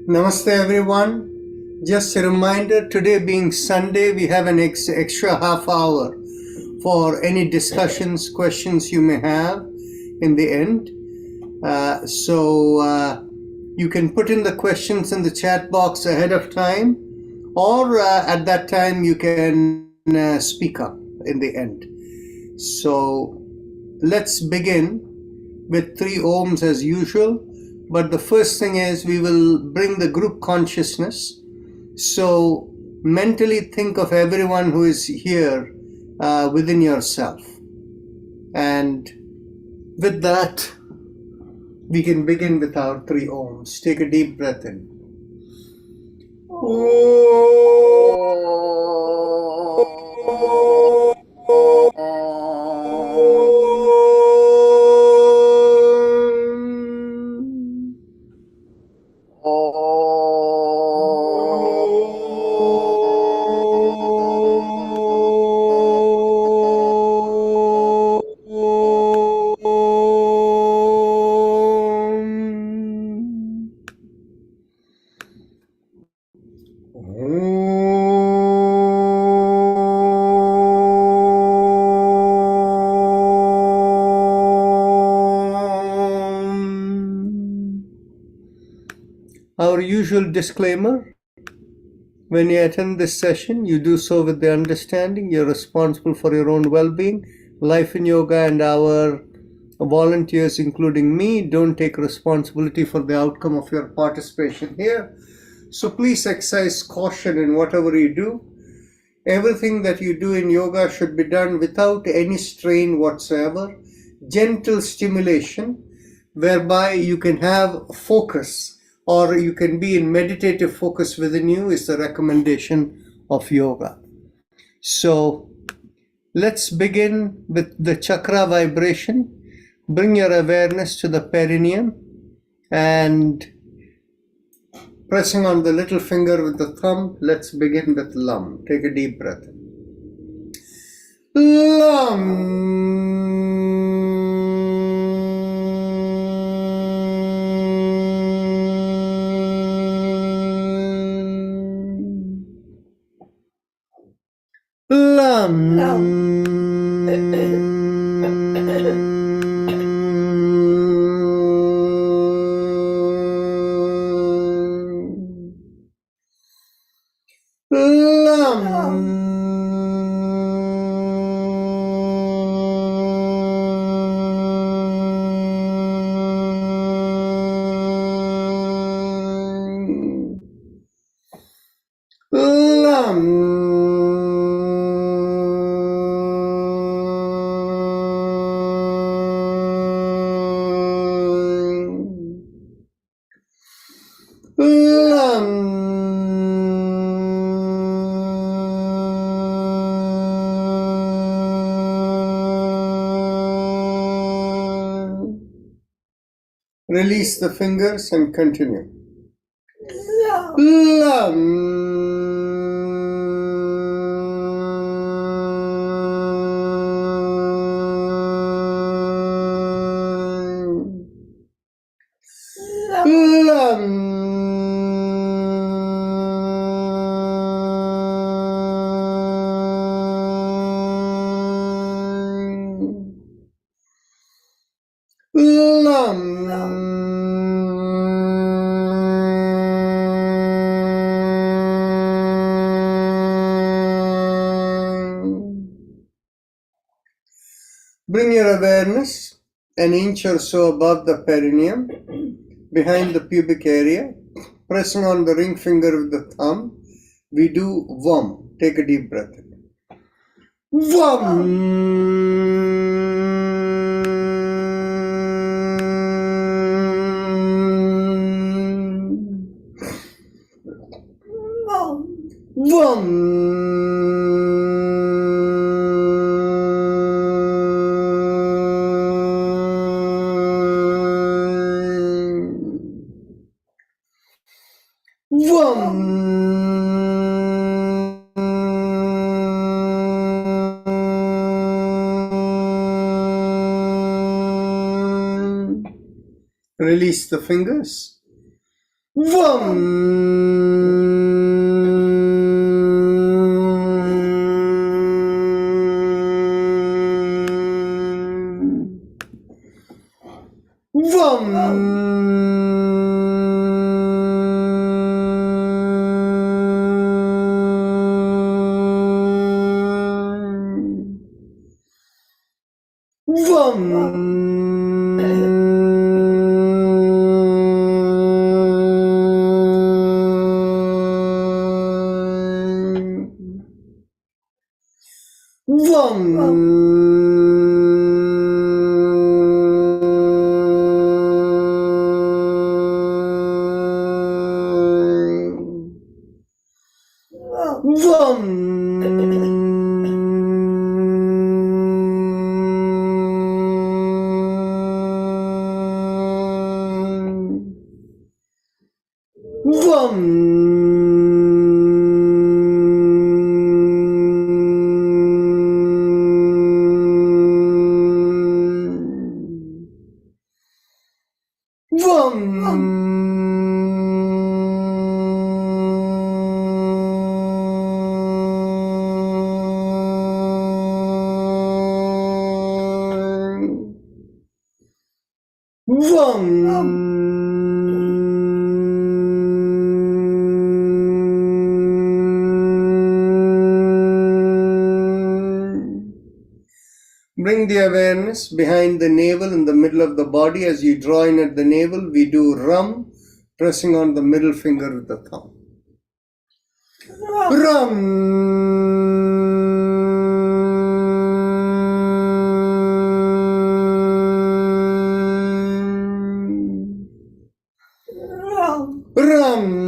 Namaste everyone. Just a reminder, today being Sunday, we have an extra half hour for any discussions, questions you may have in the end. So you can put in the questions in the chat box ahead of time, or at that time you can speak up in the end. So let's begin with 3 ohms as usual. But the first thing is we will bring the group consciousness. So mentally think of everyone who is here within yourself. And with that, we can begin with our 3 ohms. Take a deep breath in. Our usual disclaimer: when you attend this session, you do so with the understanding you're responsible for your own well-being. Life in Yoga and our volunteers, including me, don't take responsibility for the outcome of your participation here. So please exercise caution in whatever you do. Everything that you do in yoga should be done without any strain whatsoever. Gentle stimulation, whereby you can have focus, or you can be in meditative focus within you, is the recommendation of yoga. So let's begin with the chakra vibration. Bring your awareness to the perineum and pressing on the little finger with the thumb. Let's begin with Lam. Take a deep breath in. Lam. Release the fingers and continue. Lam. Bring your awareness an inch or so above the perineum, behind the pubic area. Pressing on the ring finger with the thumb, we do Vam. Take a deep breath in. Vam. Release Release the fingers. Vam. Bring the awareness behind the navel in the middle of the body. As you draw in at the navel, we do Ram, pressing on the middle finger with the thumb. Ram. Ram.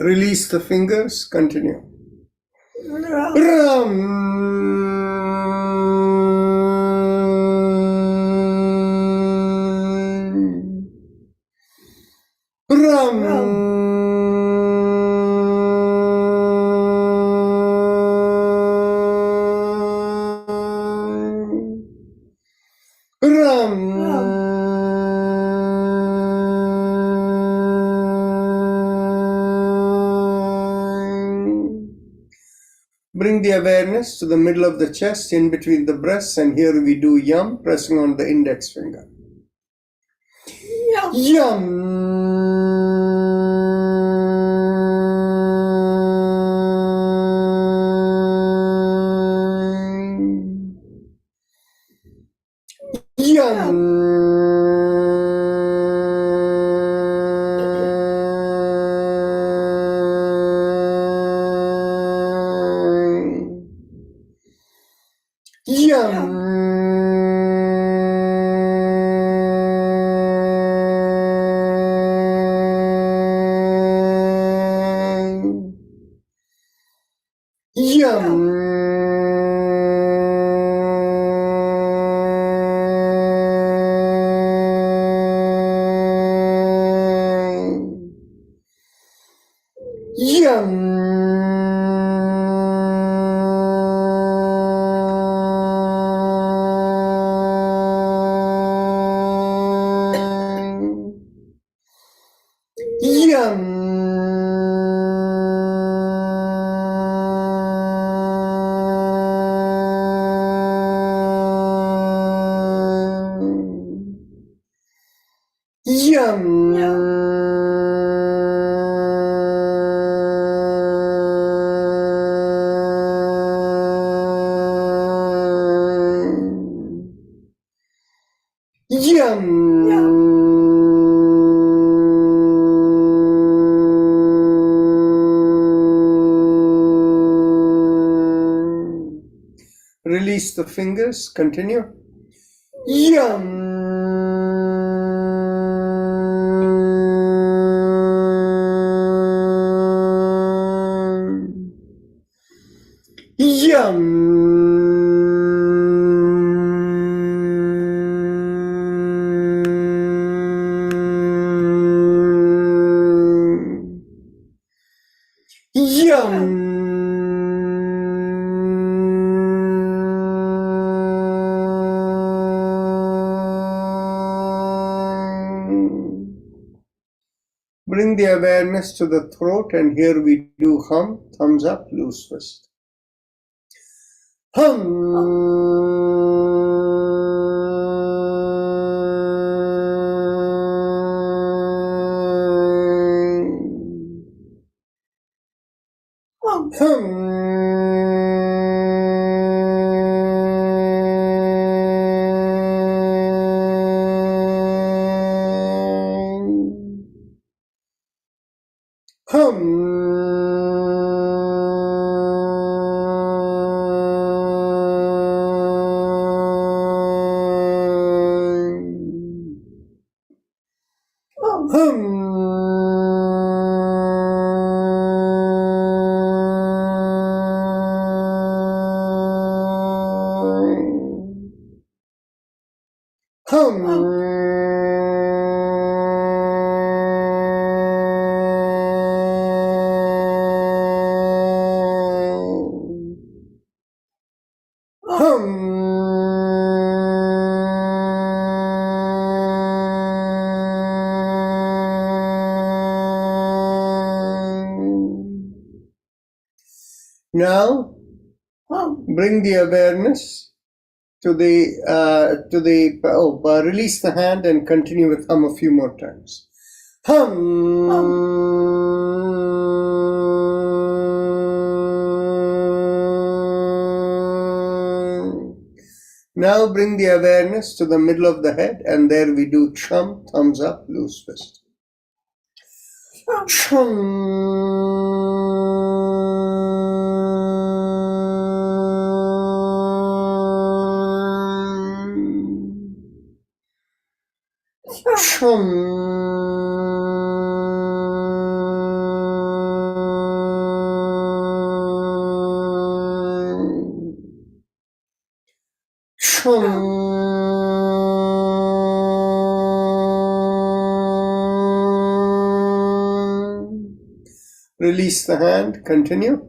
Release the fingers, continue. Bring the awareness to the middle of the chest, in between the breasts, and here we do Yam, pressing on the index finger. Yam. Yum. Release the fingers. Continue. Bring the awareness to the throat, and here we do hum, thumbs up, loose fist. Now, bring the awareness to release the hand and continue with hum a few more times. Now bring the awareness to the middle of the head, and there we do chum, thumbs up, loose fist. Release the hand, continue.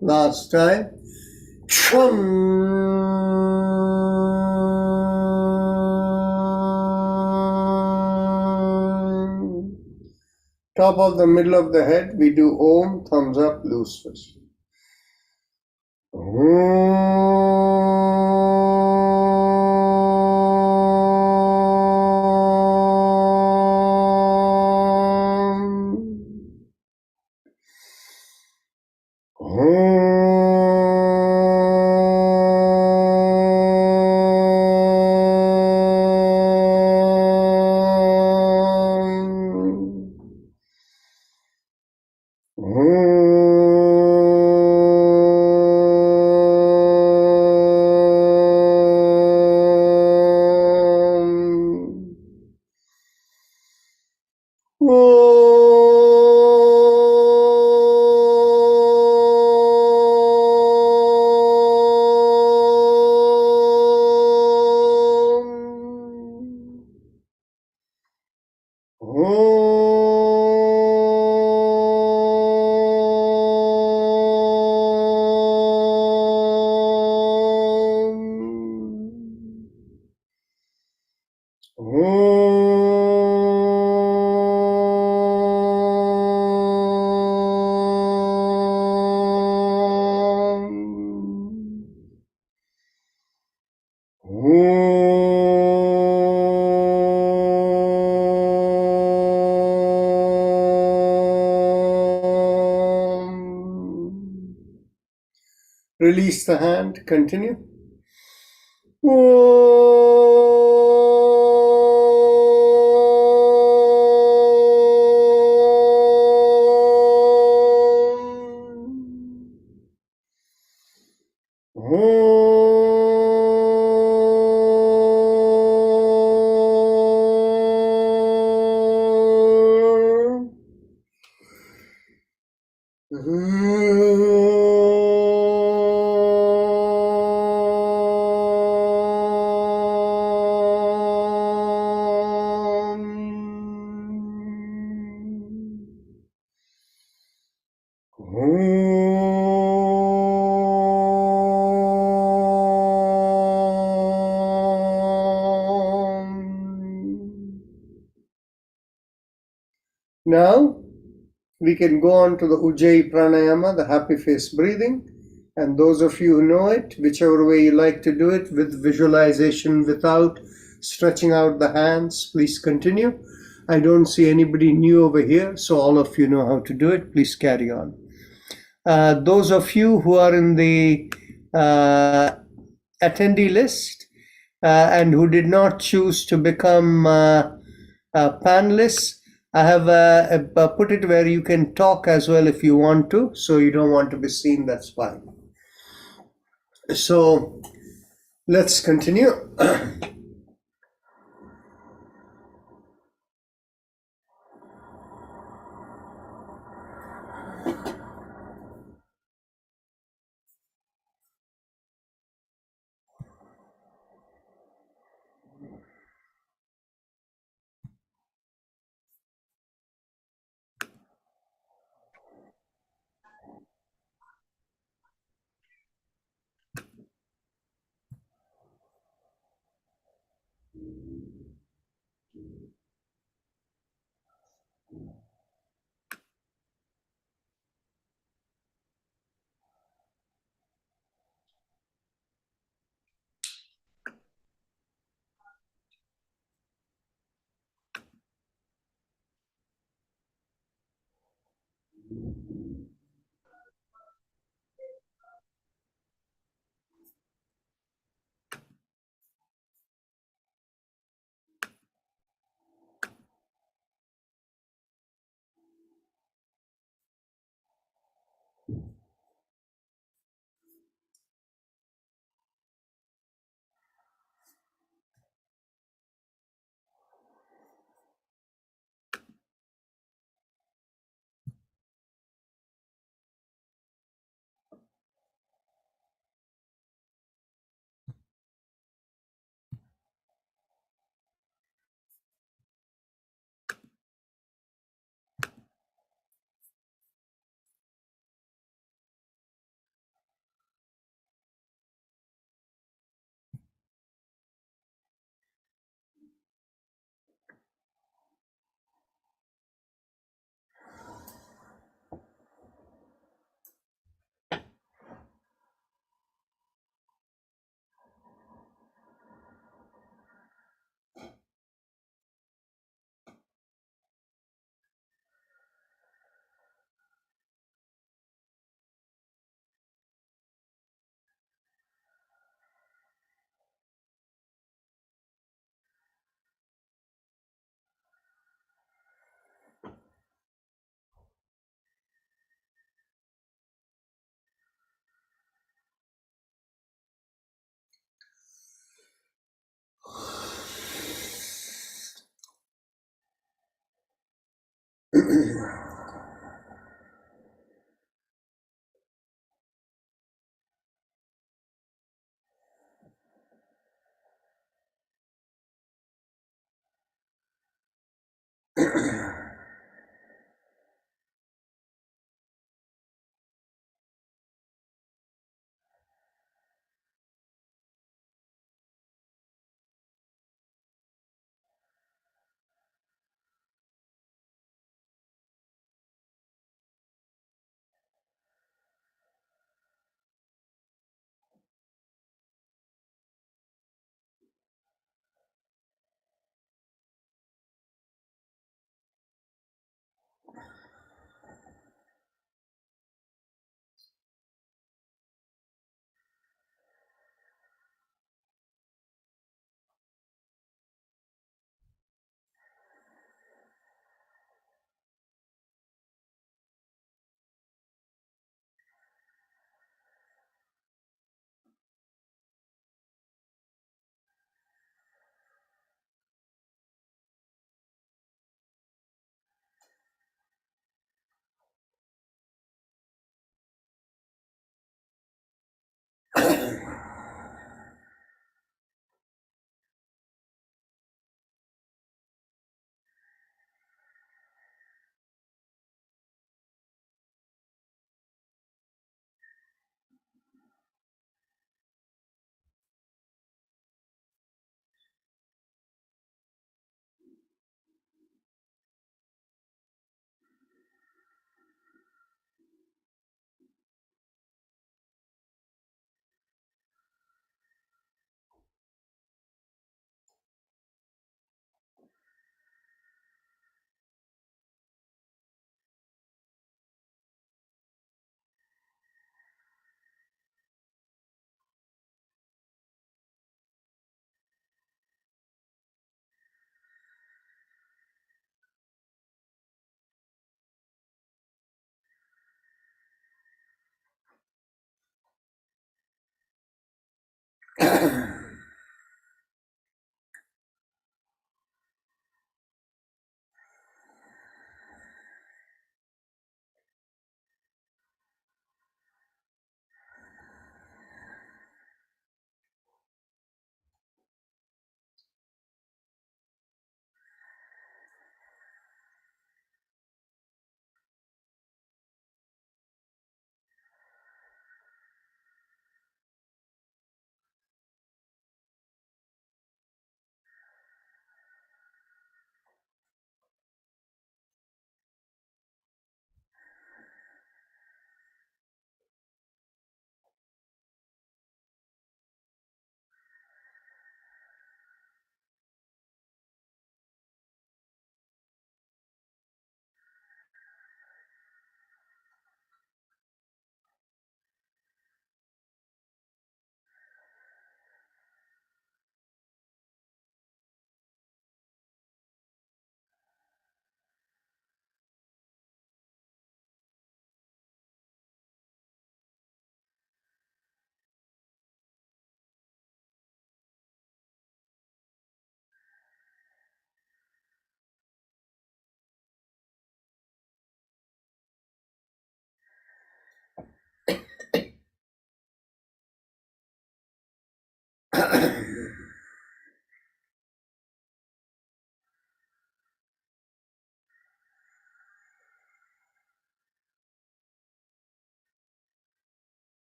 Last time. Top of the middle of the head, we do Om, thumbs up, loose fist. Release the hand. Continue. Now we can go on to the Ujjayi Pranayama, the happy face breathing. And those of you who know it, whichever way you like to do it, with visualization, without stretching out the hands, please continue. I don't see anybody new over here, so all of you know how to do it. Please carry on. Those of you who are in the attendee list and who did not choose to become panelists, I have put it where you can talk as well if you want to. So you don't want to be seen, that's fine. So let's continue.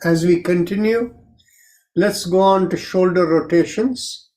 As we continue, let's go on to shoulder rotations.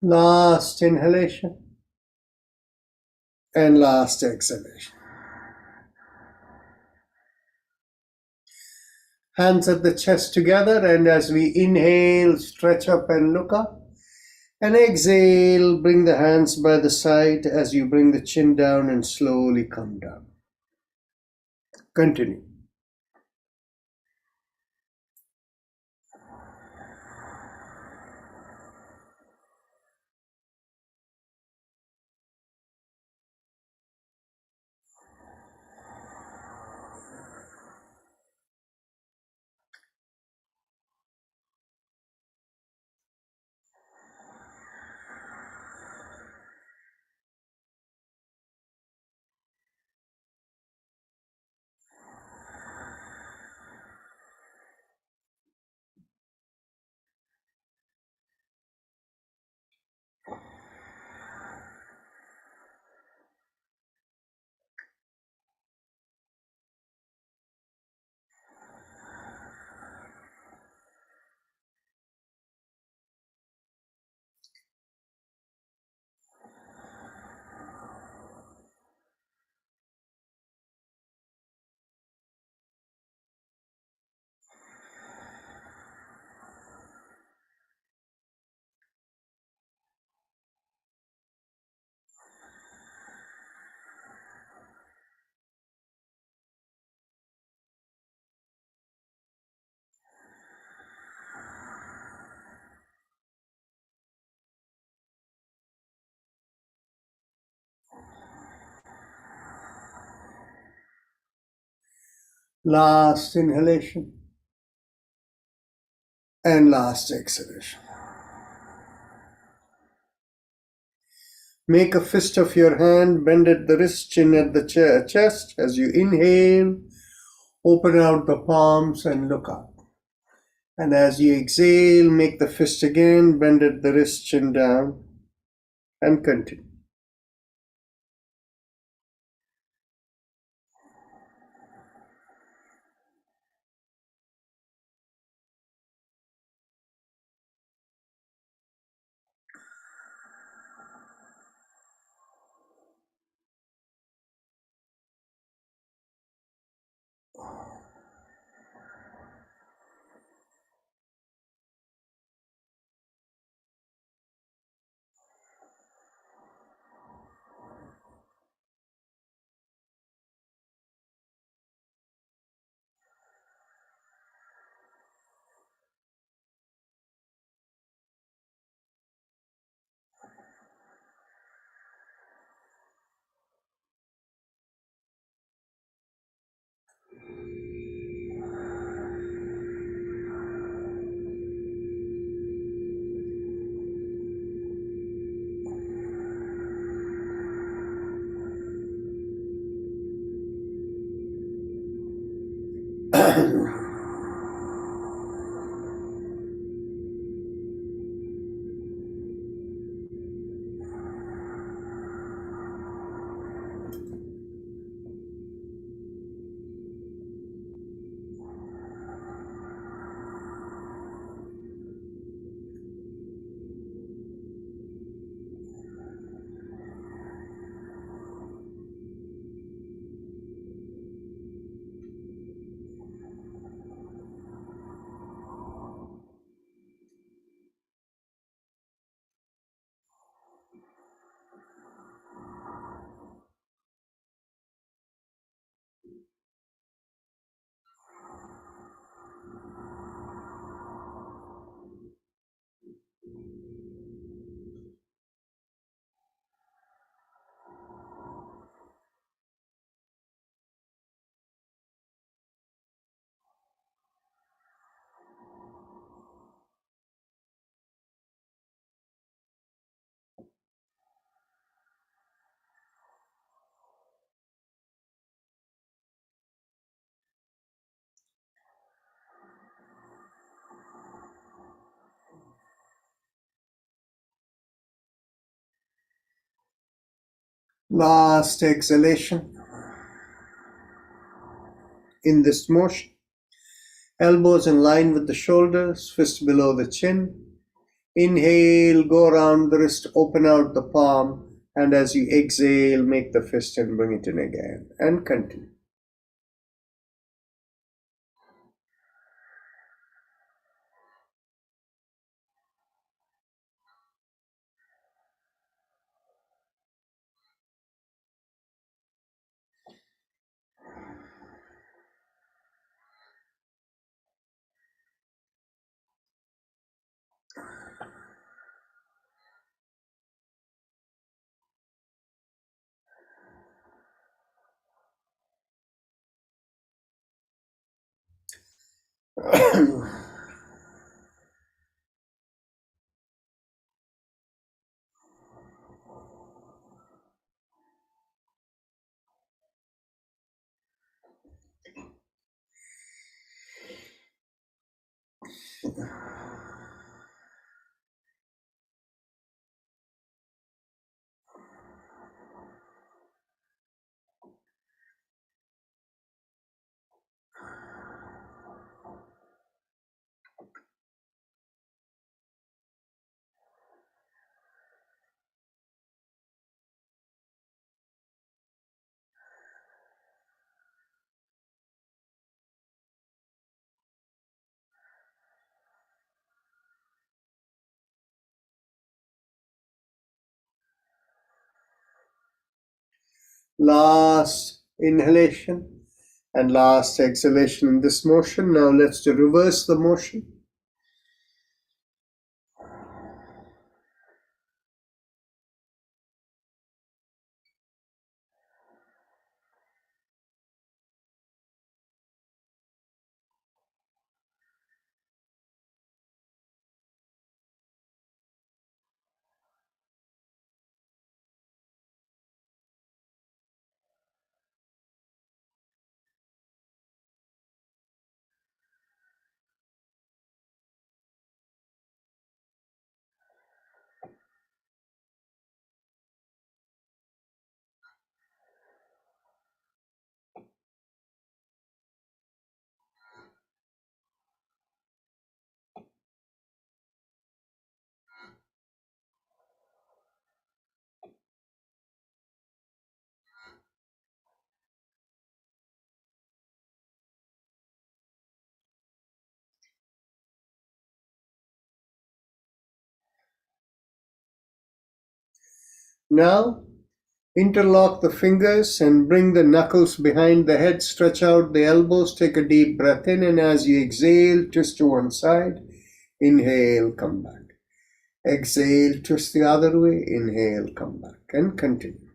Last inhalation and last exhalation. Hands at the chest together, and as we inhale, stretch up and look up. And exhale, bring the hands by the side as you bring the chin down and slowly come down. Continue. Last inhalation and last exhalation. Make a fist of your hand, bend at the wrist, chin at the chest. As you inhale, open out the palms and look up. And as you exhale, make the fist again, bend at the wrist, chin down, and continue. Last exhalation in this motion. Elbows in line with the shoulders, fist below the chin. Inhale, go around the wrist, open out the palm, and as you exhale, make the fist and bring it in again, and continue. Last inhalation and last exhalation in this motion. Now let's reverse the motion. Now, interlock the fingers and bring the knuckles behind the head. Stretch out the elbows. Take a deep breath in, and as you exhale, twist to one side. Inhale, come back. Exhale, twist the other way. Inhale, come back, and continue.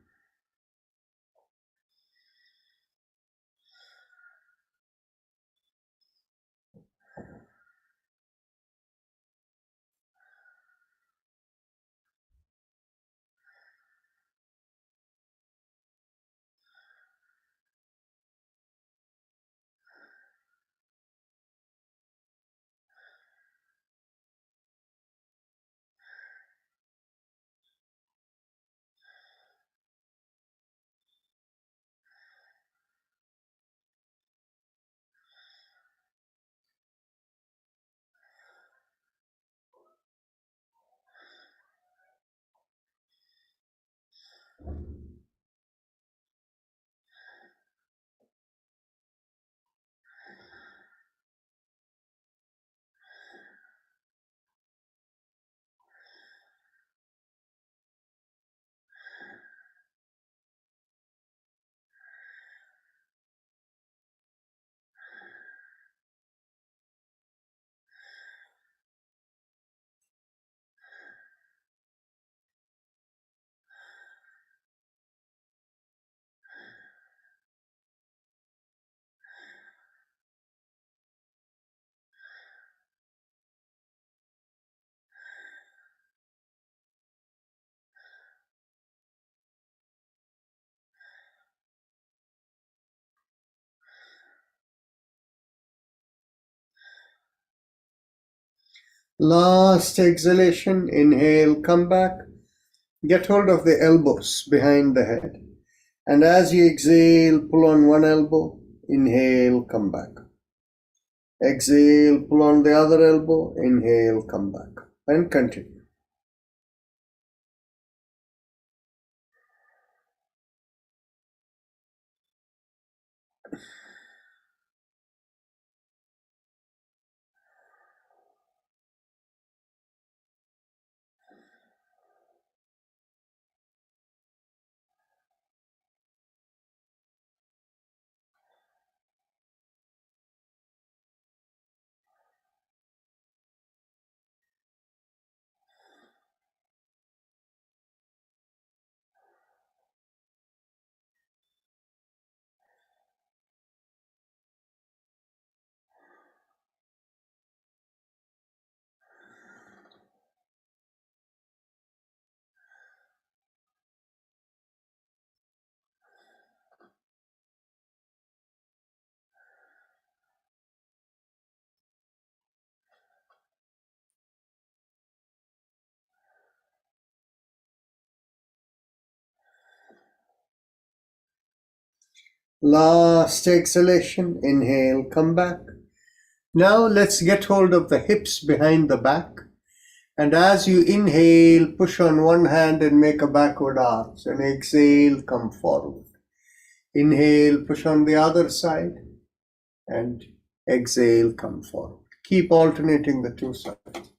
Last exhalation, inhale, come back. Get hold of the elbows behind the head. And as you exhale, pull on one elbow. Inhale, come back. Exhale, pull on the other elbow. Inhale, come back. And continue. Last exhalation, inhale, come back. Now let's get hold of the hips behind the back. And as you inhale, push on one hand and make a backward arch. And exhale, come forward. Inhale, push on the other side. And exhale, come forward. Keep alternating the two sides.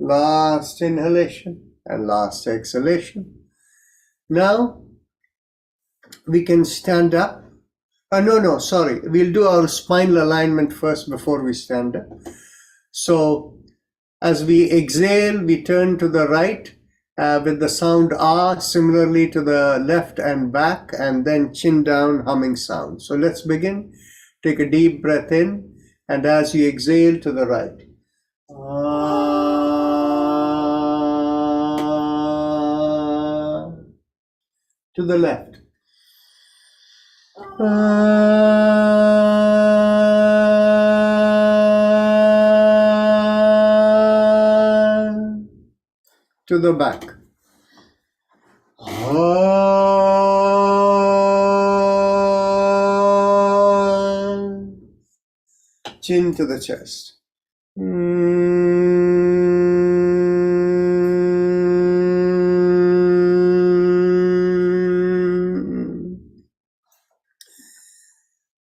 Last inhalation and last exhalation. Now we can stand up. Sorry. We'll do our spinal alignment first before we stand up. So as we exhale, we turn to the right with the sound ah, similarly to the left and back, and then chin down humming sound. So let's begin. Take a deep breath in, and as you exhale to the right. To the left. To the back. Chin to the chest.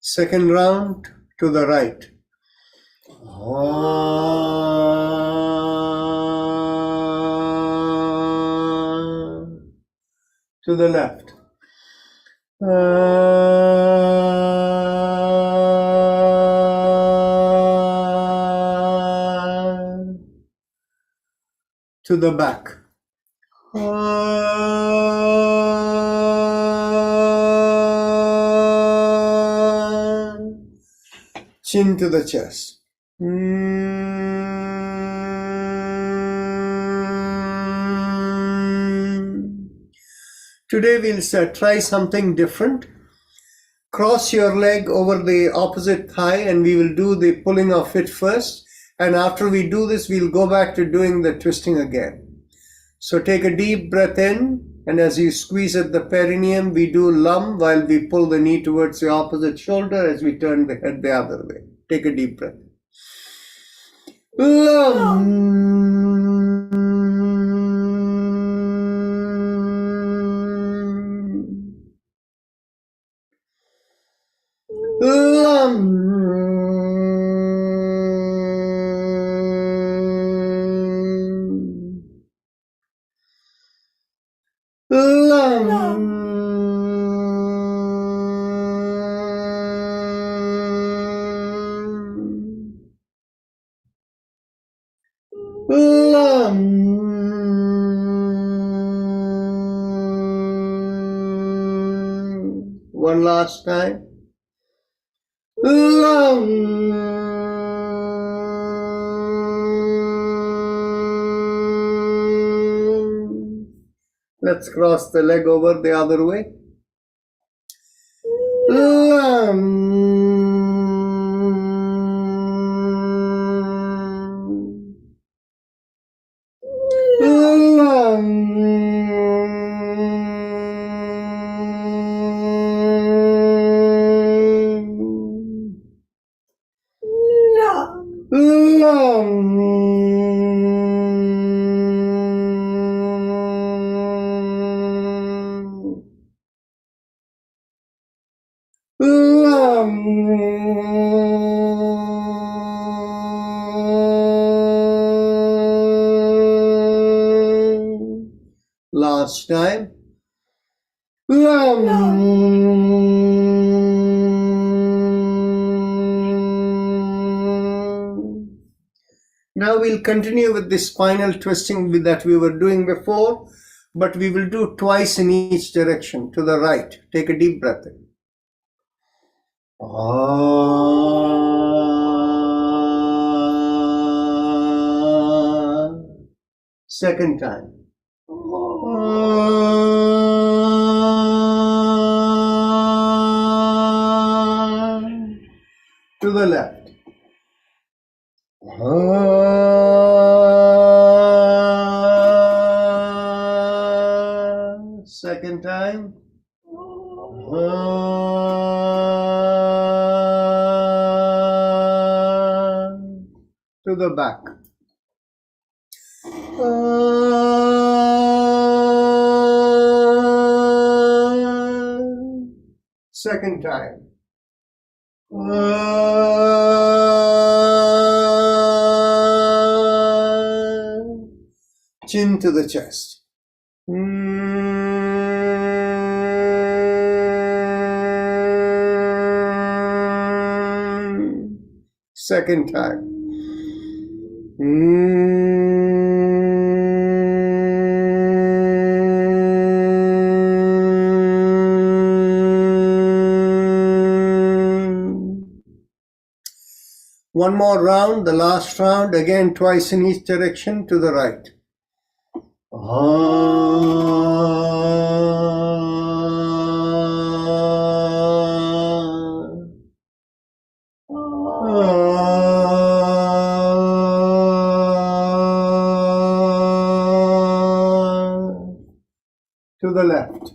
Second round to the right. To the left. To the back. Chin to the chest. Today we'll try something different. Cross your leg over the opposite thigh, and we will do the pulling of it first. And after we do this, we'll go back to doing the twisting again. So take a deep breath in, and as you squeeze at the perineum, we do lum while we pull the knee towards the opposite shoulder as we turn the head the other way. Take a deep breath. Lum. Lum. Lum. One last time. Let's cross the leg over the other way. Last time. Now we'll continue with the spinal twisting that we were doing before, but we will do twice in each direction to the right. Take a deep breath in. Second time. To the left. Second time. To the back. Second time. Chin to the chest. Second time. One more round, the last round, again twice in each direction to the right. To the left.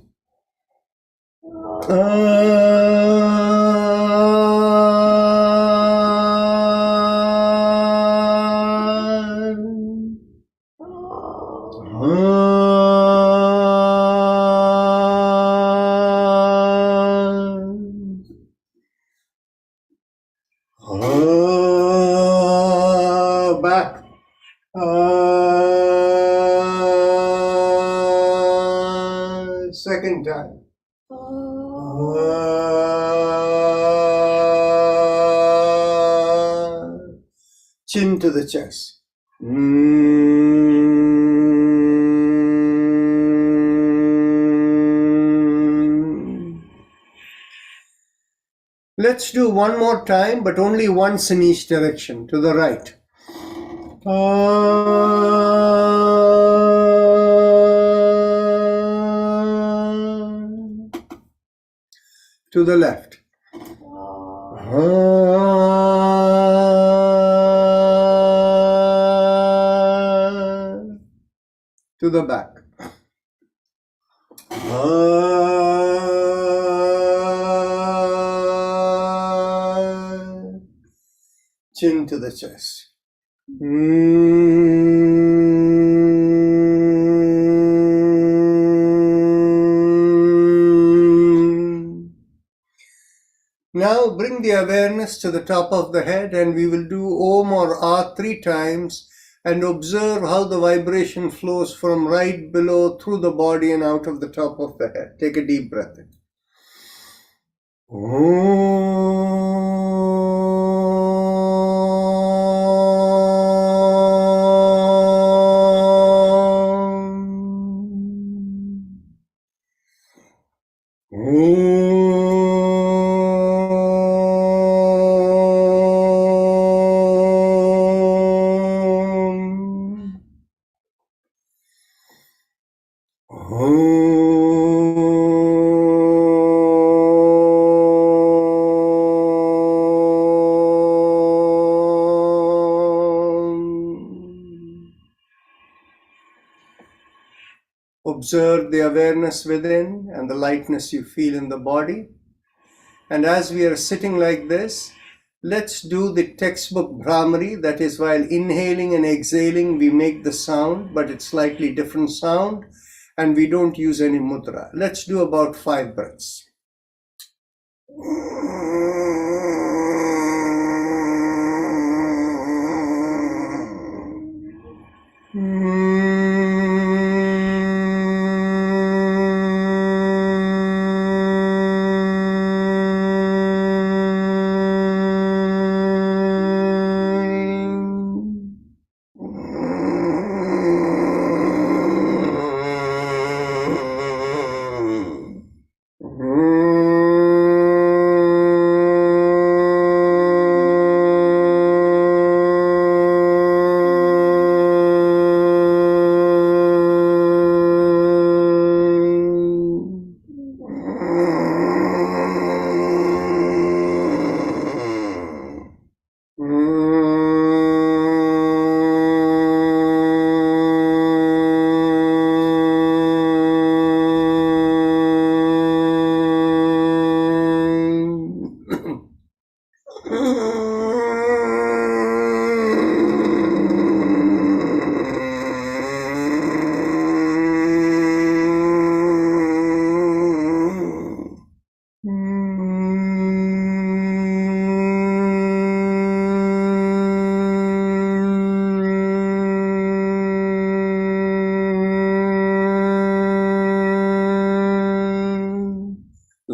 Back. Second time. Chin to the chest. Let's do one more time, but only once in each direction, to the right. To the left. To the back. Chin to the chest. Now bring the awareness to the top of the head, and we will do Om or Ah 3 times and observe how the vibration flows from right below through the body and out of the top of the head. Take a deep breath in. Observe the awareness within and the lightness you feel in the body. And as we are sitting like this, let's do the textbook Bhramari. That is, while inhaling and exhaling, we make the sound, but it's slightly different sound, and we don't use any mudra. Let's do about 5 breaths.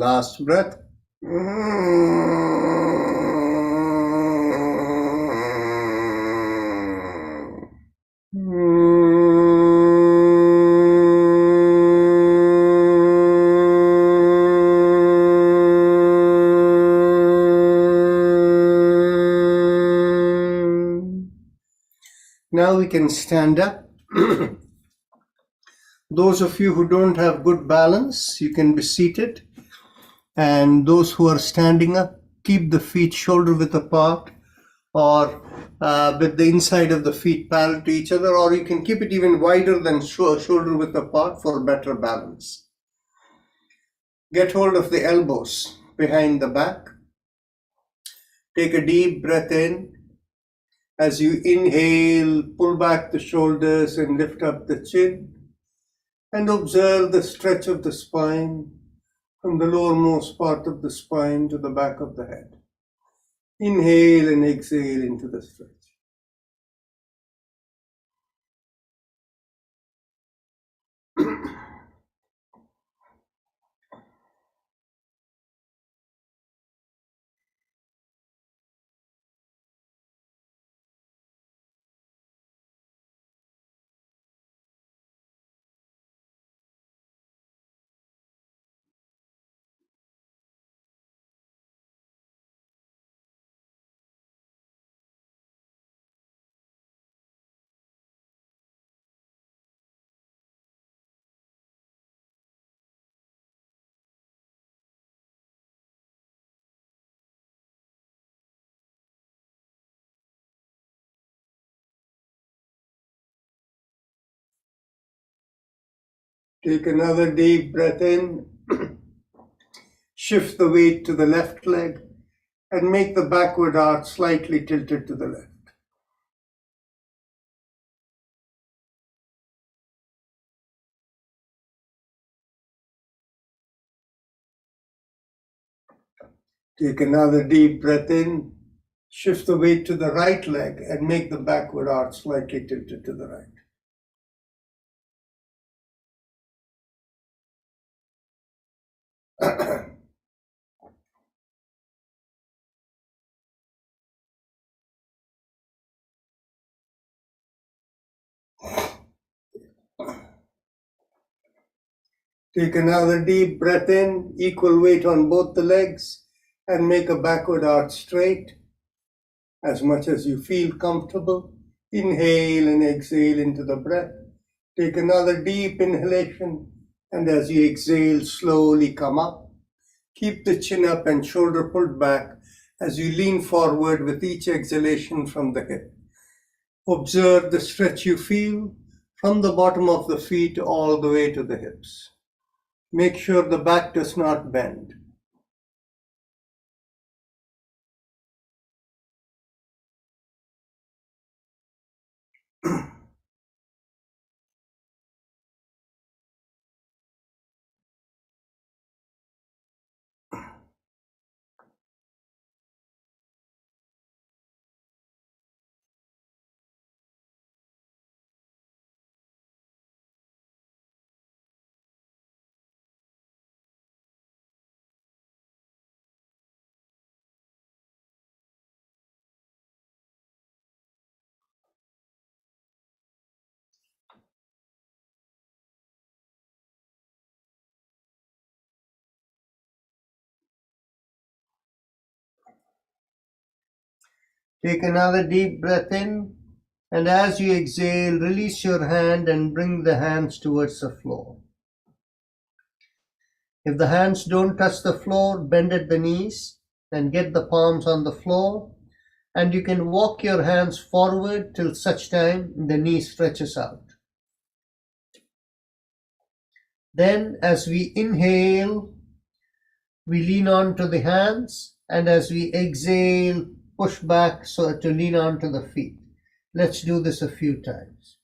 Last breath. Now we can stand up. Those of you who don't have good balance, you can be seated. And those who are standing up, keep the feet shoulder width apart, or with the inside of the feet parallel to each other, or you can keep it even wider than shoulder width apart for better balance. Get hold of the elbows behind the back. Take a deep breath in. As you inhale, pull back the shoulders and lift up the chin, and observe the stretch of the spine from the lowermost part of the spine to the back of the head. Inhale and exhale into the stretch. Take another deep breath in. Shift the weight to the left leg and make the backward arch slightly tilted to the left. Take another deep breath in. Shift the weight to the right leg and make the backward arch slightly tilted to the right. Take another deep breath in, equal weight on both the legs, and make a backward arch straight as much as you feel comfortable. Inhale and exhale into the breath. Take another deep inhalation, and as you exhale, slowly come up. Keep the chin up and shoulder pulled back as you lean forward with each exhalation from the hip. Observe the stretch you feel from the bottom of the feet all the way to the hips. Make sure the back does not bend. Take another deep breath in, and as you exhale, release your hand and bring the hands towards the floor. If the hands don't touch the floor, bend at the knees and get the palms on the floor, and you can walk your hands forward till such time the knee stretches out. Then, as we inhale, we lean onto the hands, and as we exhale, push back so to lean onto the feet. Let's do this a few times.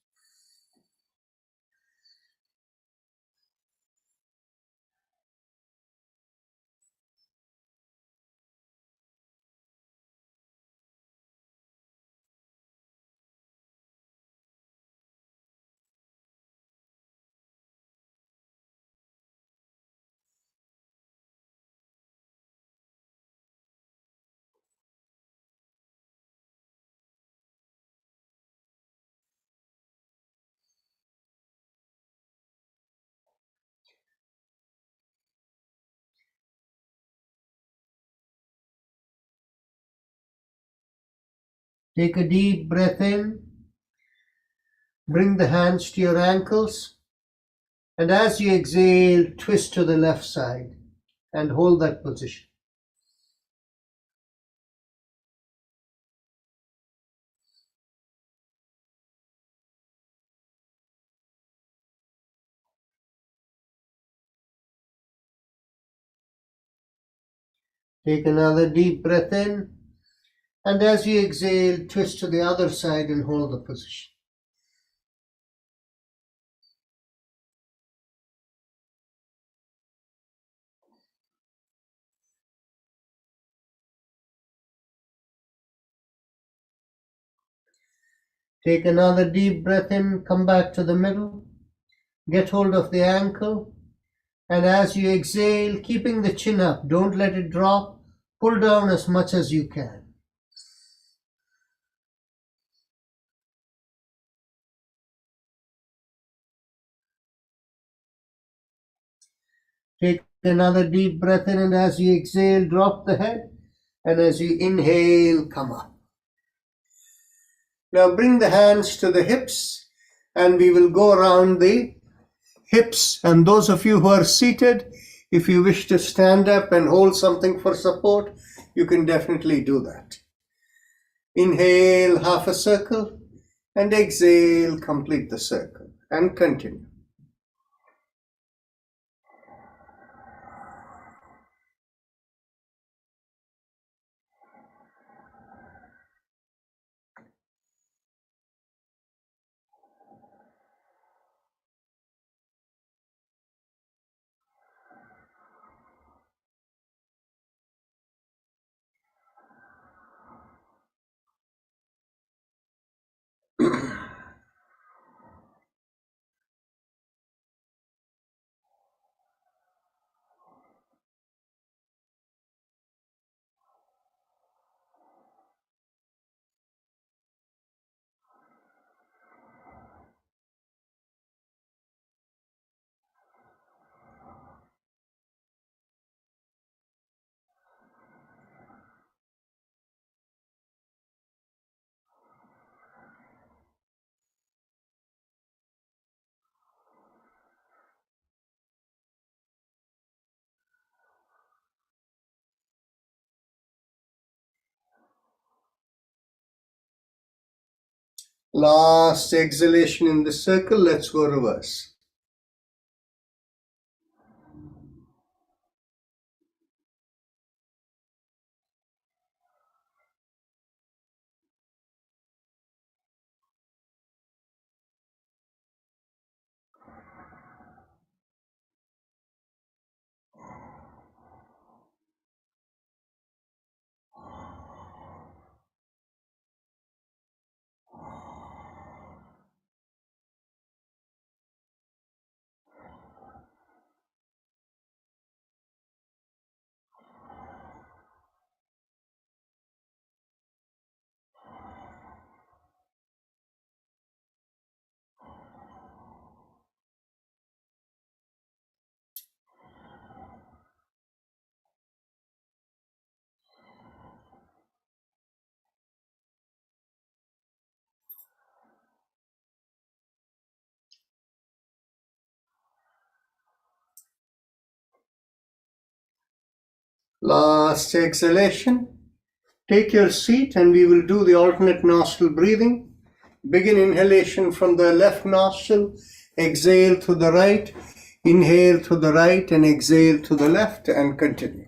Take a deep breath in. Bring the hands to your ankles. And as you exhale, twist to the left side and hold that position. Take another deep breath in. And as you exhale, twist to the other side and hold the position. Take another deep breath in, come back to the middle, get hold of the ankle, and as you exhale, keeping the chin up, don't let it drop, pull down as much as you can. Take another deep breath in, and as you exhale, drop the head, and as you inhale, come up. Now bring the hands to the hips, and we will go around the hips. And those of you who are seated, if you wish to stand up and hold something for support, you can definitely do that. Inhale half a circle, and exhale, complete the circle, and continue. Last exhalation in the circle. Let's go reverse. Last exhalation. Take your seat and we will do the alternate nostril breathing. Begin inhalation from the left nostril, exhale to the right, inhale to the right and exhale to the left, and continue.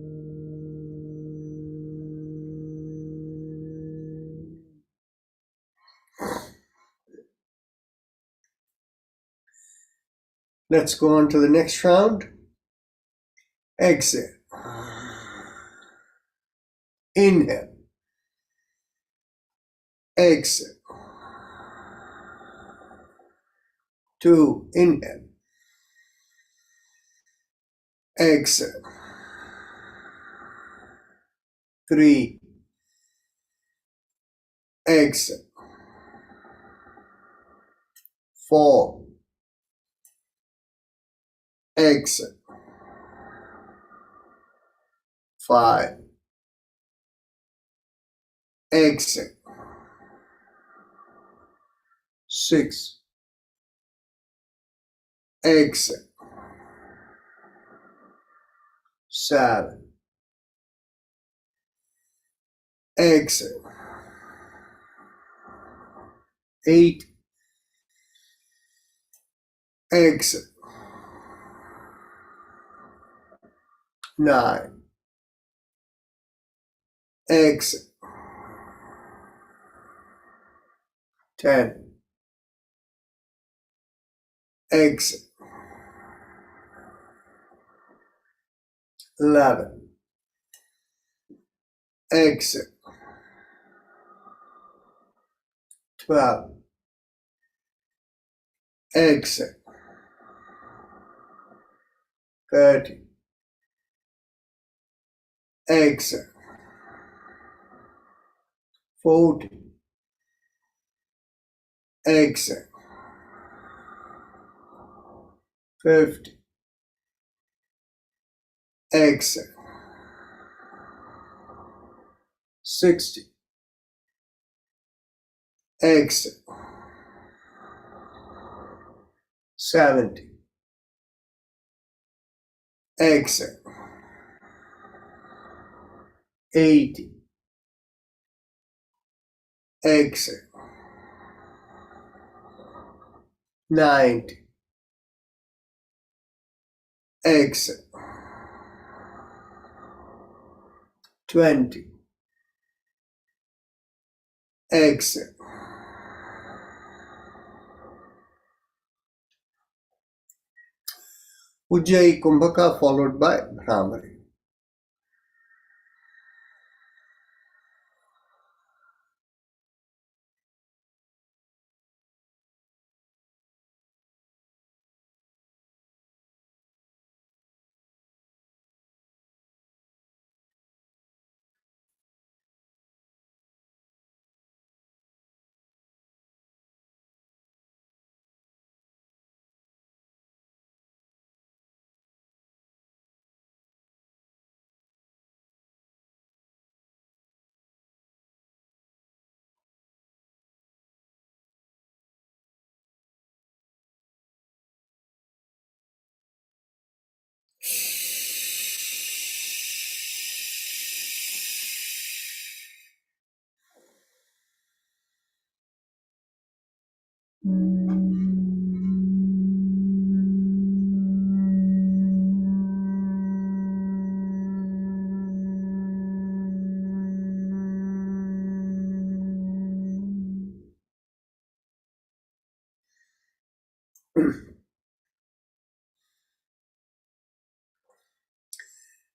Let's go on to the next round. Exhale. Inhale. Exhale. 2. Inhale. Exhale. 3. Exhale. 4. Exhale. 5. Exhale. 6. Exhale. 7. Exhale. 8. Exhale. 9. Exhale. 10. Exhale. 11. Exhale. 12. Exhale. 13. Exhale. 14. Exhale. 15. Exhale. 16. Exhale. 17. Exhale. 18. Exhale. 19. Exhale. 20. Exhale. Ujjayi Kumbhaka followed by Bhramari.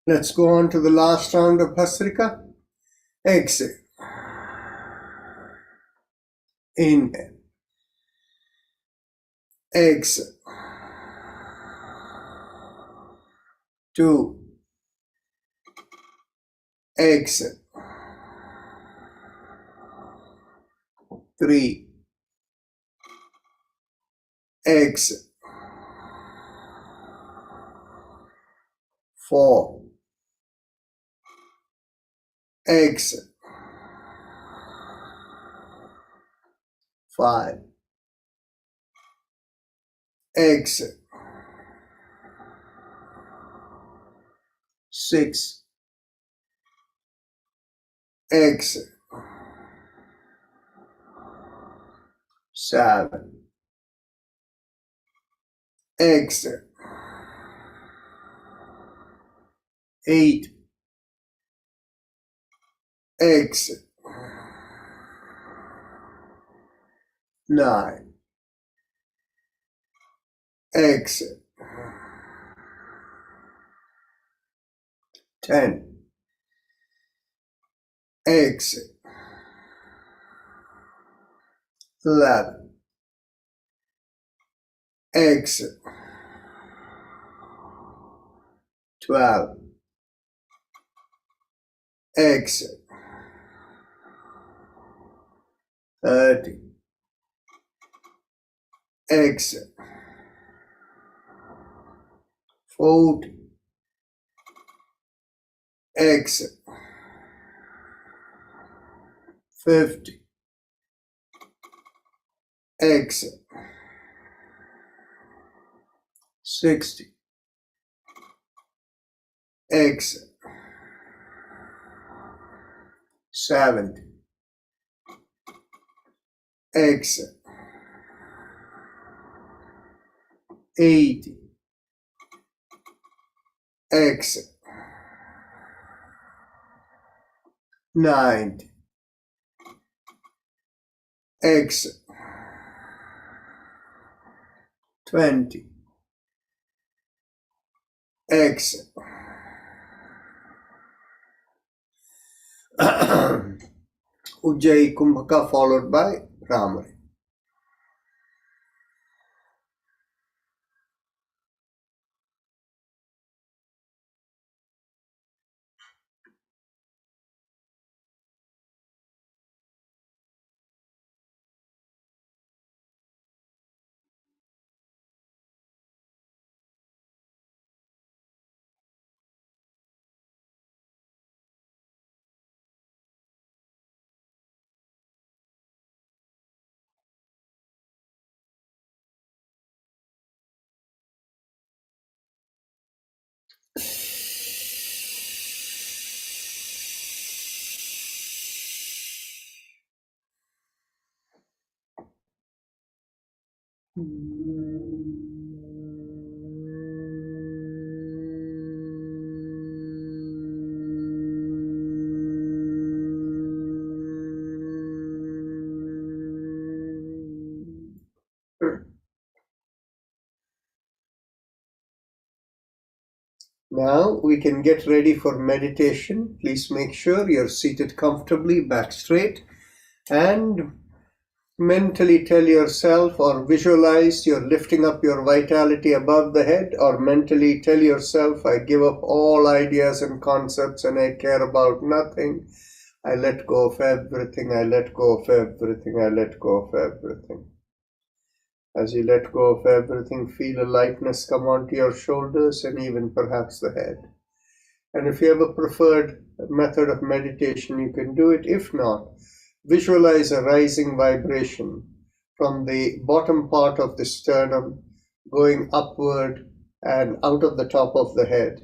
Let's go on to the last round of Bhastrika. Exhale. Inhale. Exhale. 2. Exhale. 3. Exhale. 4. Exhale. 5. Exhale. 6. Exhale. 7. Exhale. 8. Exhale. 9. Exhale. 10. Exit. 11. Exit. 12. Exit. 30. Exit. 40. Exit. 50. Exit. 60. Exit. 70. Exit. 80. Exit. 90. Exit. 20. Exit. Ujjayi Kumbhaka followed by Ramari. Now we can get ready for meditation. Please make sure you're seated comfortably, back straight, and mentally tell yourself or visualize you're lifting up your vitality above the head, or mentally tell yourself, I give up all ideas and concepts and I care about nothing. I let go of everything, I let go of everything, I let go of everything. As you let go of everything, feel a lightness come onto your shoulders and even perhaps the head. And if you have a preferred method of meditation, you can do it. If not, visualize a rising vibration from the bottom part of the sternum going upward and out of the top of the head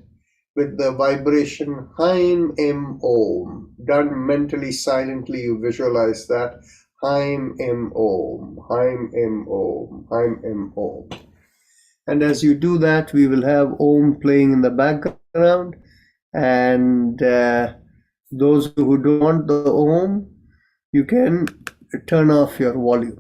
with the vibration Haim Im Om. Done mentally, silently, you visualize that. Haim Im Om, Haim Im Om, Haim Im Om. And as you do that, we will have Om playing in the background. And those who don't want the Om, you can turn off your volume.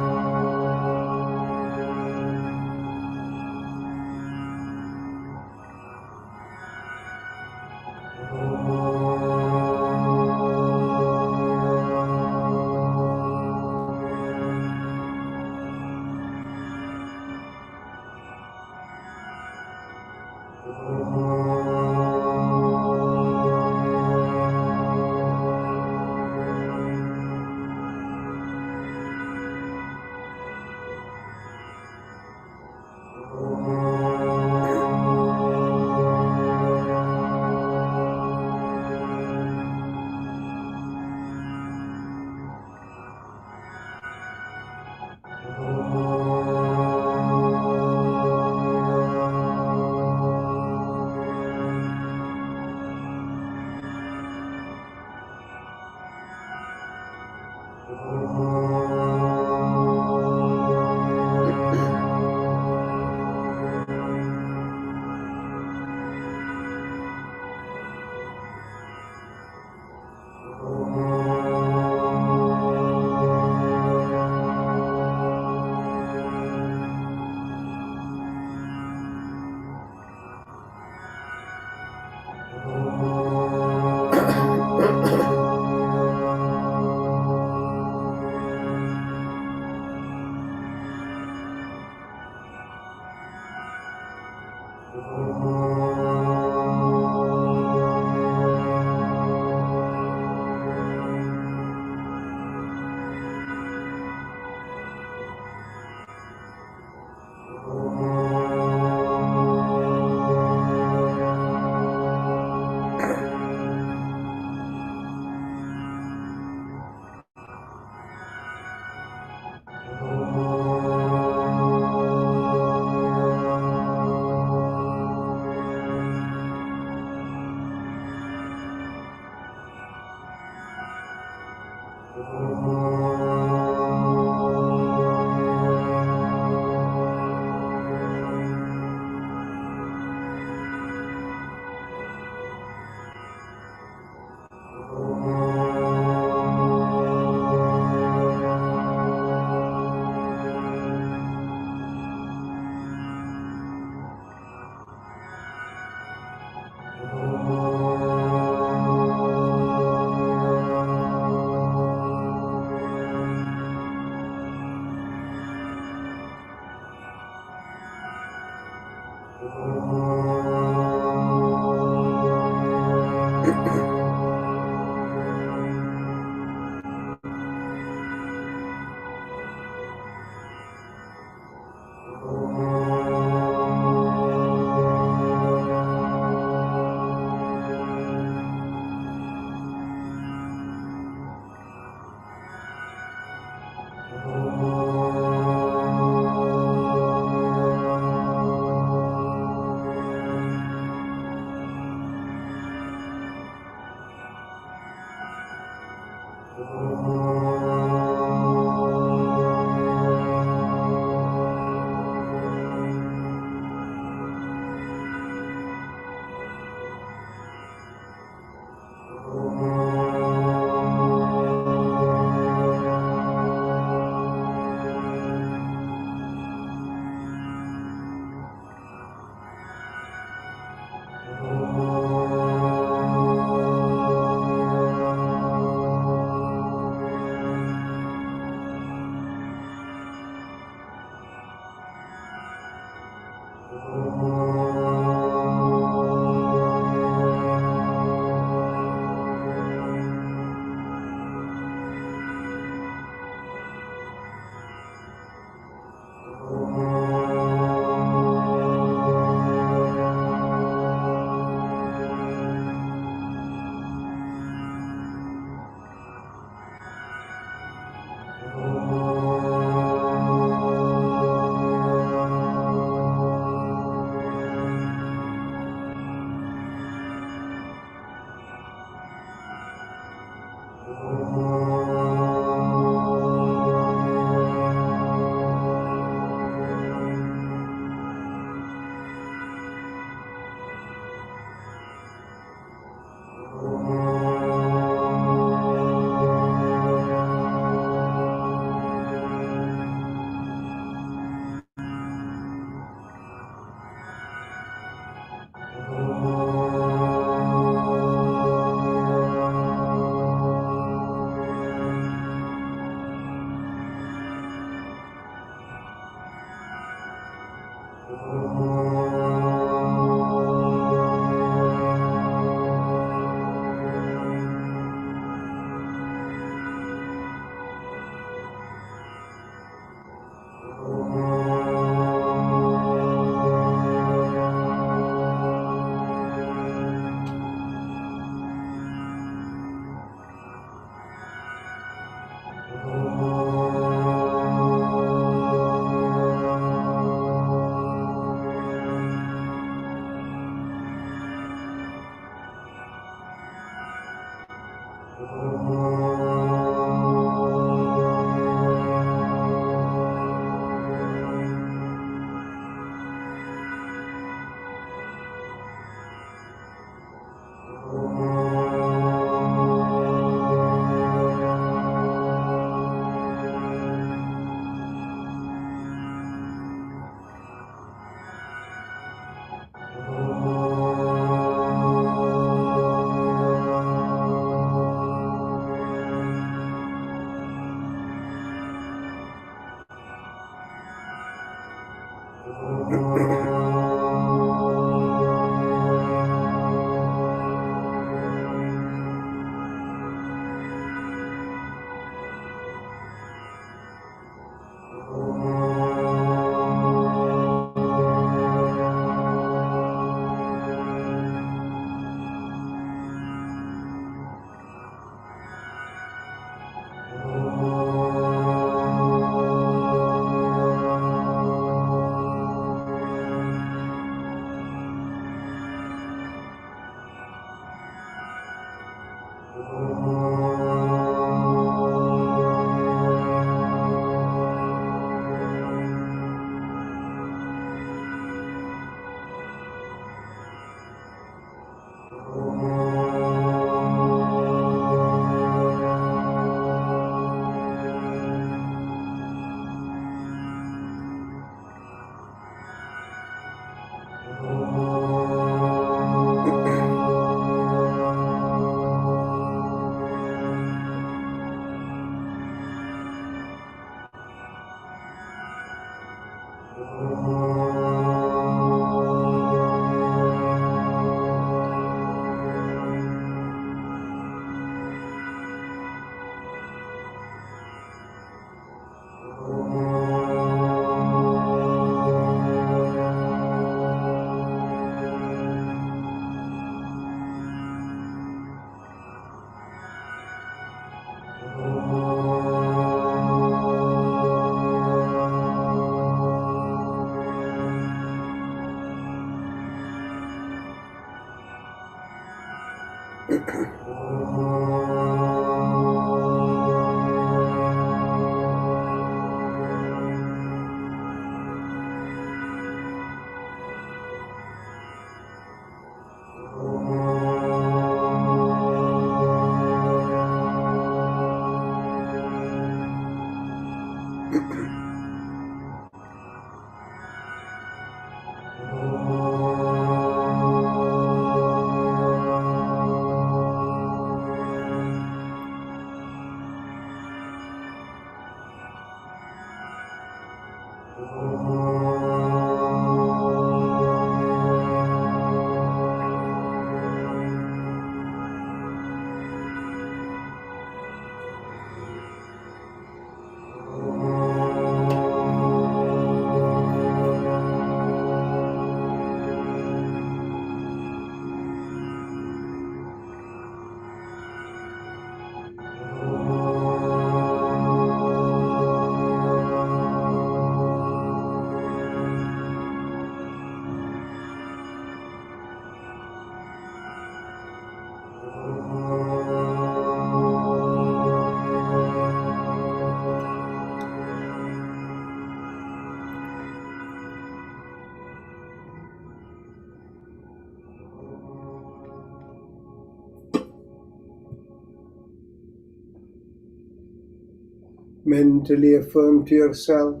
Mentally affirm to yourself,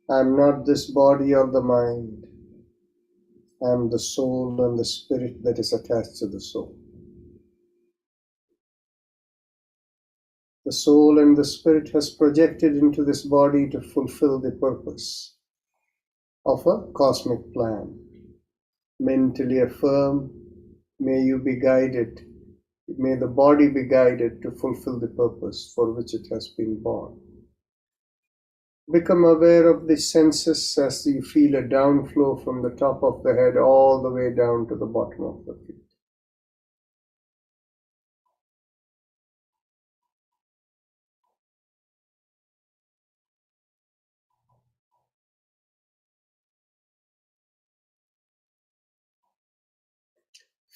I am not this body or the mind. I am the soul and the spirit that is attached to the soul. The soul and the spirit has projected into this body to fulfill the purpose of a cosmic plan. Mentally affirm, may you be guided, may the body be guided to fulfill the purpose for which it has been born. Become aware of the senses as you feel a downflow from the top of the head all the way down to the bottom of the feet.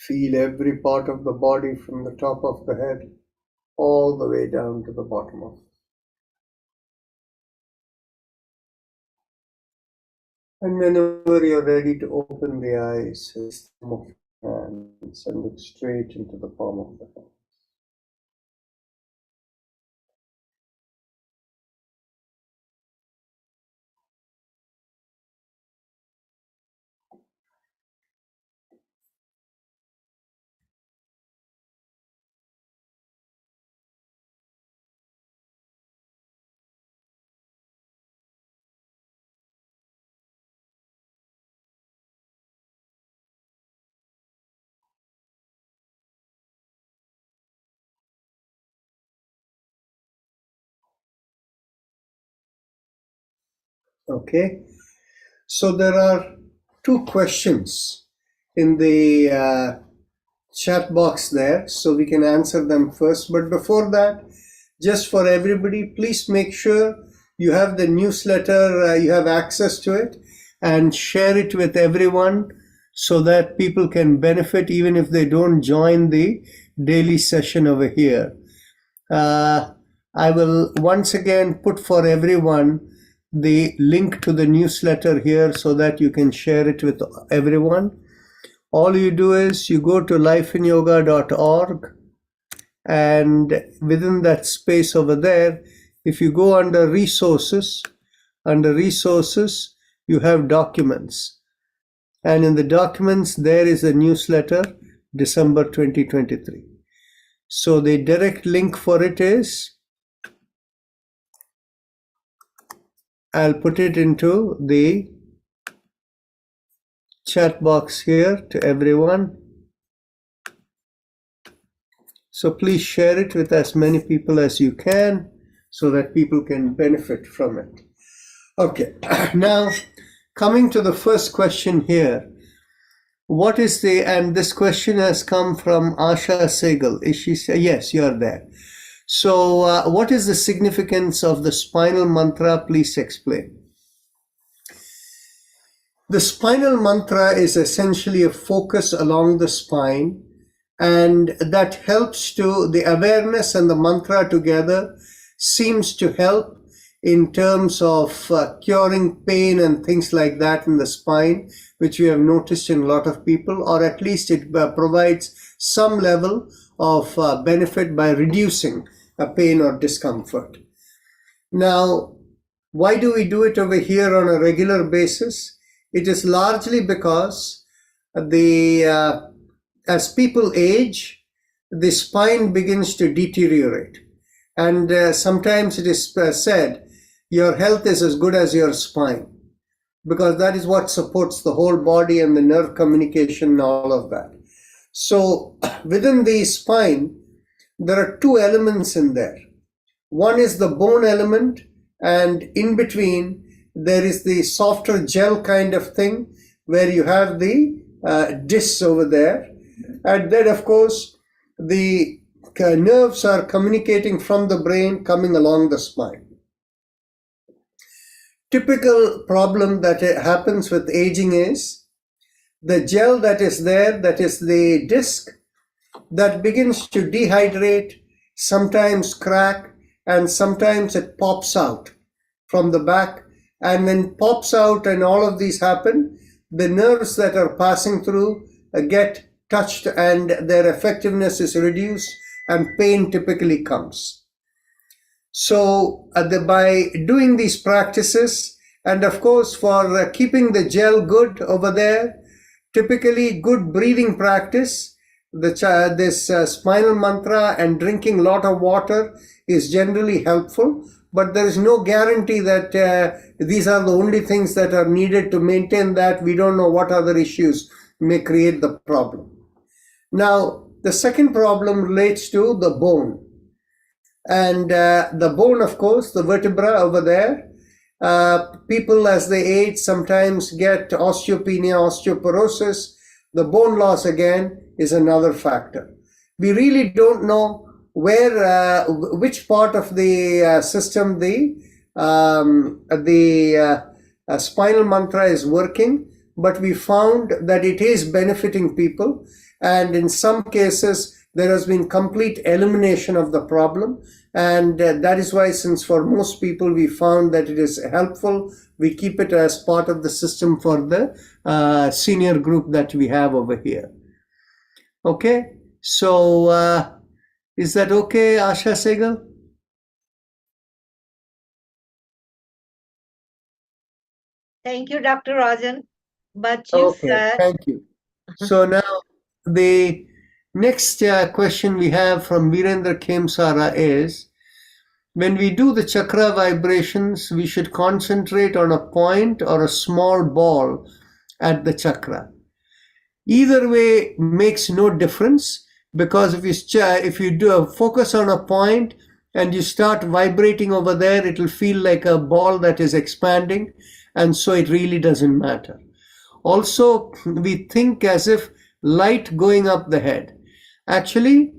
Feel every part of the body from the top of the head all the way down to the bottom of it. And whenever you're ready to open the eyes, it's the palm of your hands and look straight into the palm of the hand. Okay, so there are two questions in the chat box there, so we can answer them first. But before that, just for everybody, please make sure you have the newsletter, you have access to it, and share it with everyone so that people can benefit even if they don't join the daily session over here. I will once again put for everyone the link to the newsletter here so that you can share it with everyone. All you do is you go to lifeinyoga.org, and within that space over there, if you go under resources, you have documents. And in the documents, there is a newsletter, December 2023. So the direct link for it is, I'll put it into the chat box here to everyone. So please share it with as many people as you can so that people can benefit from it. Okay, now coming to the first question here. What is the, and this question has come from Asha Sehgal. Is she, yes, you are there. So what is the significance of the spinal mantra? Please explain. The spinal mantra is essentially a focus along the spine, and that helps to, the awareness and the mantra together seems to help in terms of curing pain and things like that in the spine, which we have noticed in a lot of people, or at least it provides some level of benefit by reducing pain or discomfort. Now, why do we do it over here on a regular basis? It is largely because as people age, the spine begins to deteriorate. And sometimes it is said, your health is as good as your spine, because that is what supports the whole body and the nerve communication and all of that. So within the spine, there are two elements in there. One is the bone element, and in between there is the softer gel kind of thing where you have the discs over there. And then, of course, the nerves are communicating from the brain coming along the spine. Typical problem that happens with aging is the gel that is there, that is the disc, that begins to dehydrate, sometimes crack, and sometimes it pops out from the back. And when pops out and all of these happen, the nerves that are passing through get touched and their effectiveness is reduced and pain typically comes. So by doing these practices, and of course for keeping the gel good over there, typically good breathing practice, this spinal mantra and drinking a lot of water is generally helpful, but there is no guarantee that these are the only things that are needed to maintain that. We don't know what other issues may create the problem. Now, the second problem relates to the bone. And the bone, of course, the vertebra over there, people as they age sometimes get osteopenia, osteoporosis. The bone loss again is another factor. We really don't know where, which part of the system the spinal mantra is working, but we found that it is benefiting people, and in some cases there has been complete elimination of the problem, and that is why, since for most people we found that it is helpful, we keep it as part of the system for the senior group that we have over here. Okay, so is that okay, Asha Sehgal? Thank you, Dr. Rajan. But you said... Thank you. So now the next question we have from Virendra Kemsara is, when we do the chakra vibrations, we should concentrate on a point or a small ball at the chakra. Either way makes no difference, because if you do a focus on a point, and you start vibrating over there, it will feel like a ball that is expanding, and so it really doesn't matter. Also, we think as if light going up the head. Actually,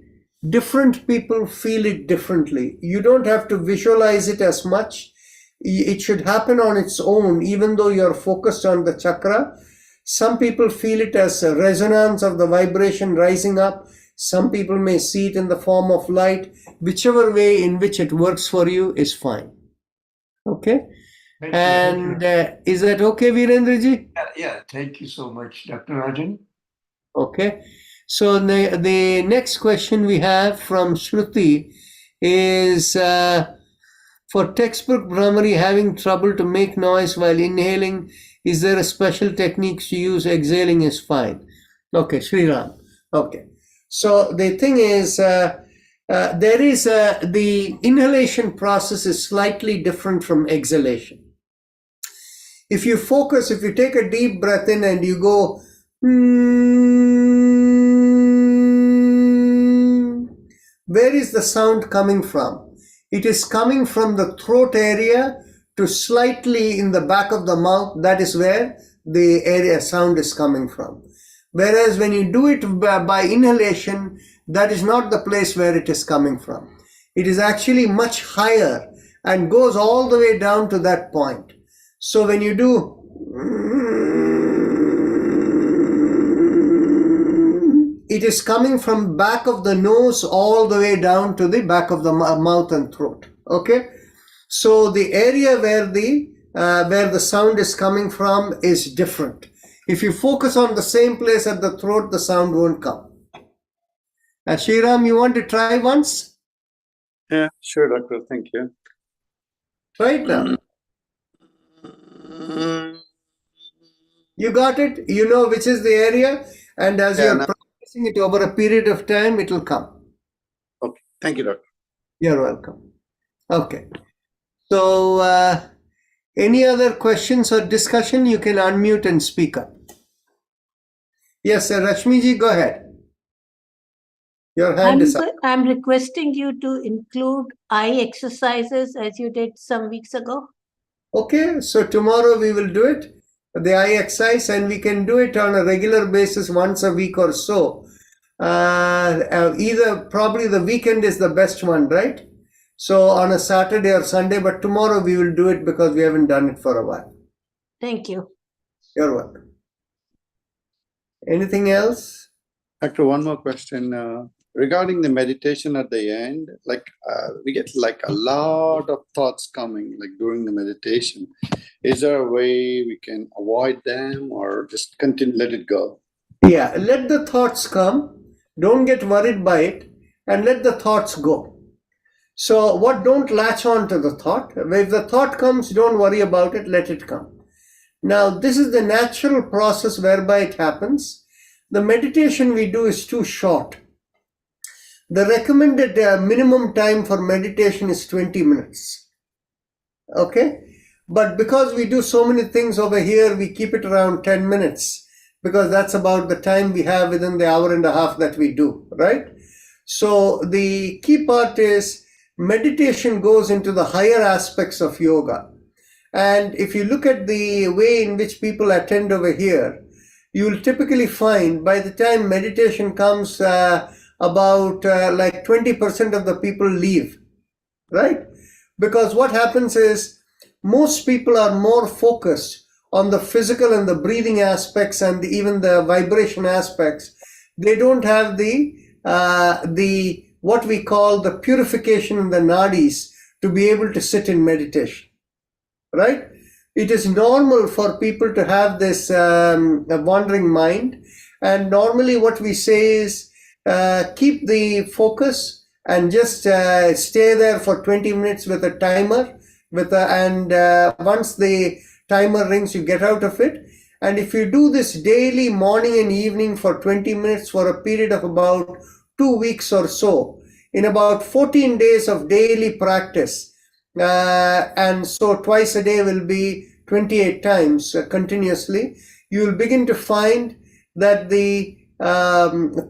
different people feel it differently. You don't have to visualize it as much. It should happen on its own, even though you're focused on the chakra. Some people feel it as a resonance of the vibration rising up. Some people may see it in the form of light. Whichever way in which it works for you is fine. Okay? And is that okay, Virendraji? Yeah, thank you so much, Dr. Rajan. Okay. So the next question we have from Shruti is, for textbook Brahmari having trouble to make noise while inhaling, is there a special technique to use? Exhaling is fine. Okay, Sriram. Okay. So the thing is, there is the inhalation process is slightly different from exhalation. If you focus, if you take a deep breath in and you go, where is the sound coming from? It is coming from the throat area to slightly in the back of the mouth. That is where the area sound is coming from. Whereas when you do it by inhalation, that is not the place where it is coming from. It is actually much higher and goes all the way down to that point. So when you do, it is coming from back of the nose all the way down to the back of the mouth and throat. Okay, so the area where the sound is coming from is different. If you focus on the same place at the throat, the sound won't come. Sriram, you want to try once? Yeah, sure, doctor. Thank you. Try it now. You got it? You know which is the area, and as you're practicing it over a period of time, it will come. Okay. Thank you, doctor. You're welcome. Okay. So, any other questions or discussion, you can unmute and speak up. Yes, Rashmiji, go ahead. Your hand is up. I'm requesting you to include eye exercises as you did some weeks ago. Okay, so tomorrow we will do it, the eye exercise, and we can do it on a regular basis once a week or so. Either probably the weekend is the best one, right? So on a Saturday or Sunday, but tomorrow we will do it because we haven't done it for a while. Thank you. You're welcome. Anything else? Doctor, one more question. Regarding the meditation at the end, we get like a lot of thoughts coming like during the meditation. Is there a way we can avoid them or just continue, let it go? Yeah, let the thoughts come. Don't get worried by it and let the thoughts go. So don't latch on to the thought. If the thought comes, don't worry about it, let it come. Now, this is the natural process whereby it happens. The meditation we do is too short. The recommended minimum time for meditation is 20 minutes. Okay? But because we do so many things over here, we keep it around 10 minutes because that's about the time we have within the hour and a half that we do, right? So the key part is meditation goes into the higher aspects of yoga. And if you look at the way in which people attend over here, you will typically find by the time meditation comes, about like 20% of the people leave, right? Because what happens is most people are more focused on the physical and the breathing aspects and even the vibration aspects. They don't have the what we call the purification in the nadis to be able to sit in meditation, right? It is normal for people to have this wandering mind, and normally what we say is keep the focus and just stay there for 20 minutes with a timer, and once the timer rings, you get out of it. And if you do this daily, morning and evening for 20 minutes for a period of about 2 weeks or so, in about 14 days of daily practice, and so twice a day will be 28 times continuously, you will begin to find that the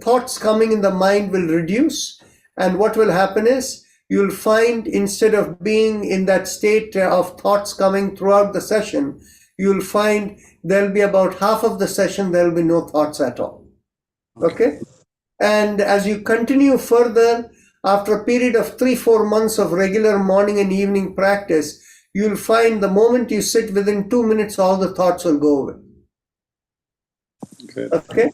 thoughts coming in the mind will reduce, and what will happen is you'll find instead of being in that state of thoughts coming throughout the session, you'll find there'll be about half of the session, there'll be no thoughts at all. Okay? And as you continue further, after a period of 3-4 months of regular morning and evening practice, you'll find the moment you sit within 2 minutes, all the thoughts will go away. Okay?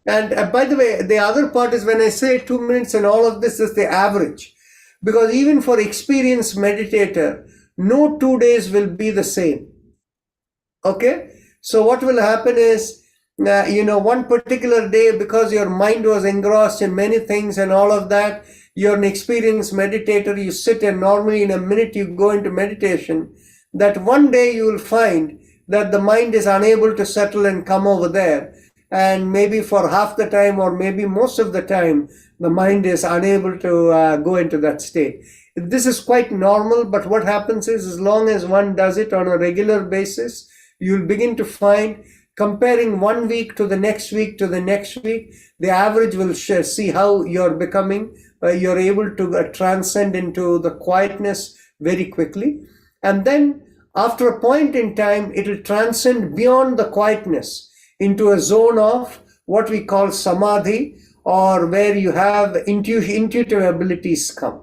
And by the way, the other part is when I say 2 minutes and all of this is the average. Because even for experienced meditator, no 2 days will be the same. Okay? So what will happen is, one particular day, because your mind was engrossed in many things and all of that, you're an experienced meditator, you sit and normally in a minute you go into meditation, that one day you will find that the mind is unable to settle and come over there. And maybe for half the time or maybe most of the time, the mind is unable to go into that state. This is quite normal, but what happens is as long as one does it on a regular basis, you'll begin to find, comparing 1 week to the next week to the next week, the average will see how you're becoming, you're able to transcend into the quietness very quickly. And then after a point in time, it will transcend beyond the quietness into a zone of what we call samadhi, or where you have intuitive abilities come.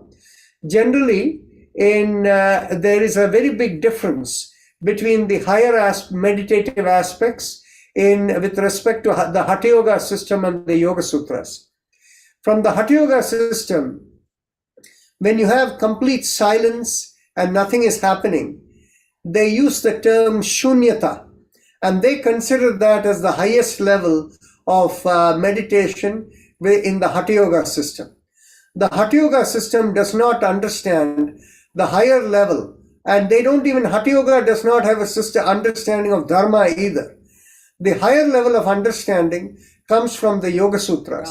Generally, there is a very big difference between the higher meditative aspects with respect to the Hatha Yoga system and the Yoga Sutras. From the Hatha Yoga system, when you have complete silence and nothing is happening, they use the term shunyata, and they consider that as the highest level of meditation in the Hatha Yoga system. The Hatha Yoga system does not understand the higher level, and they don't even, Hatha Yoga does not have a understanding of Dharma either. The higher level of understanding comes from the Yoga Sutras.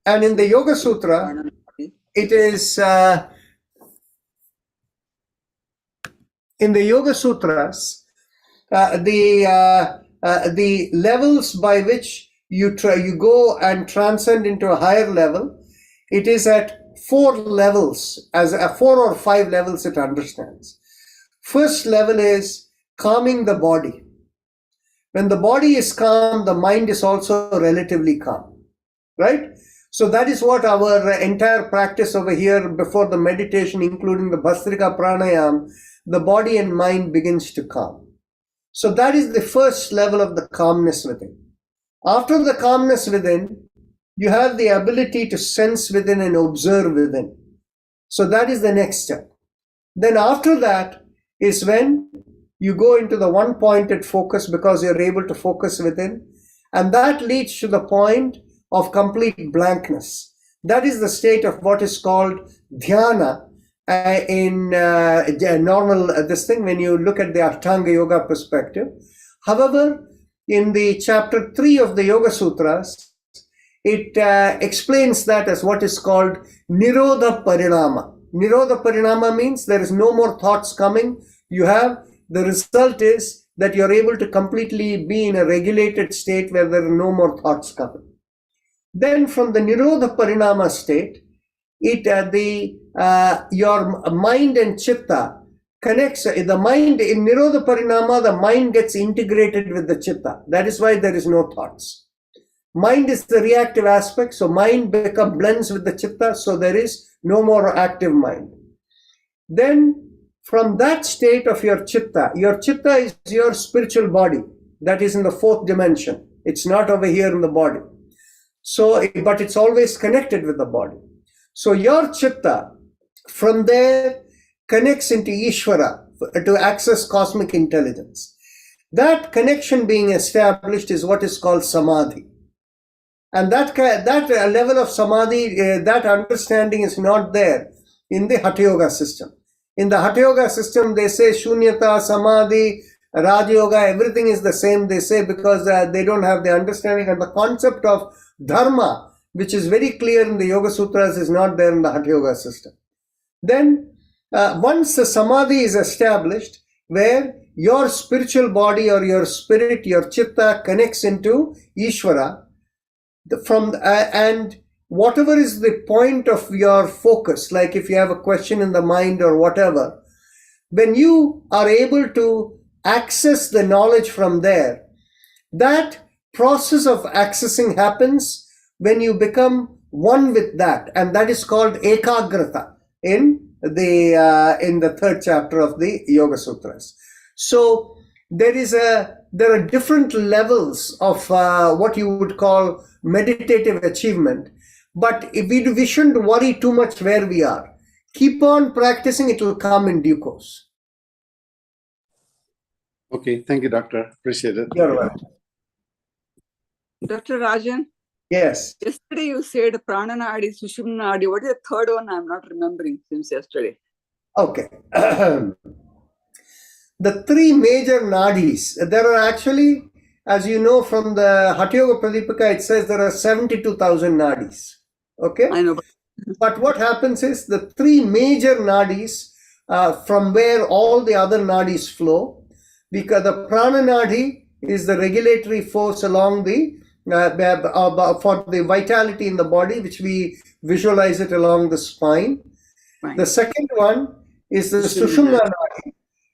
And in the Yoga Sutra, it is, in the Yoga Sutras, the levels by which you go and transcend into a higher level, it is at 4 levels, as 4 or 5 levels it understands. First level is calming the body. When the body is calm, the mind is also relatively calm, right? So that is what our entire practice over here before the meditation, including the Bhastrika Pranayam, the body and mind begins to calm. So that is the first level of the calmness within. After the calmness within, you have the ability to sense within and observe within. So that is the next step. Then after that is when you go into the one-pointed focus, because you're able to focus within, and that leads to the point of complete blankness. That is the state of what is called dhyana in normal this thing when you look at the Ashtanga Yoga perspective. However, in the chapter 3 of the Yoga Sutras, it explains that as what is called Nirodha Parinama. Nirodha Parinama means there is no more thoughts coming. The result is that you're able to completely be in a regulated state where there are no more thoughts coming. Then from the Nirodha Parinama state, your mind and chitta connects. The mind in Nirodha Parinama, the mind gets integrated with the chitta. That is why there is no thoughts. Mind is the reactive aspect, so mind blends with the chitta, so there is no more active mind. Then from that state of your chitta is your spiritual body that is in the 4th dimension. It's not over here in the body. So, but it's always connected with the body. So your chitta from there connects into Ishvara to access cosmic intelligence. That connection being established is what is called samadhi. And that level of samadhi, that understanding is not there in the Hatha Yoga system. In the Hatha Yoga system, they say Shunyata, Samadhi, Raja Yoga, everything is the same, they say, because they don't have the understanding, and the concept of Dharma, which is very clear in the Yoga Sutras, is not there in the Hatha Yoga system. Then, once the Samadhi is established, where your spiritual body or your spirit, your chitta connects into Ishvara, and whatever is the point of your focus, like if you have a question in the mind or whatever, when you are able to access the knowledge from there, that process of accessing happens when you become one with that, and that is called ekagrata in the third chapter of the Yoga Sutras. So there are different levels of what you would call meditative achievement, but we shouldn't worry too much where we are. Keep on practicing; it will come in due course. Okay, thank you, Doctor. Appreciate it. You're welcome. Dr. Rajan, Yes. yesterday you said Prananadi, Sushumnadi. What is the third one? I'm not remembering since yesterday. Okay. The three major nadis, there are actually, as you know from the Hatha Yoga Pradipika, it says there are 72,000 nadis. Okay? I know. But what happens is the three major nadis from where all the other nadis flow, because the prana nadi is the regulatory force along the for the vitality in the body, which we visualize it along the spine. Right. The second one is the sushumna nadi,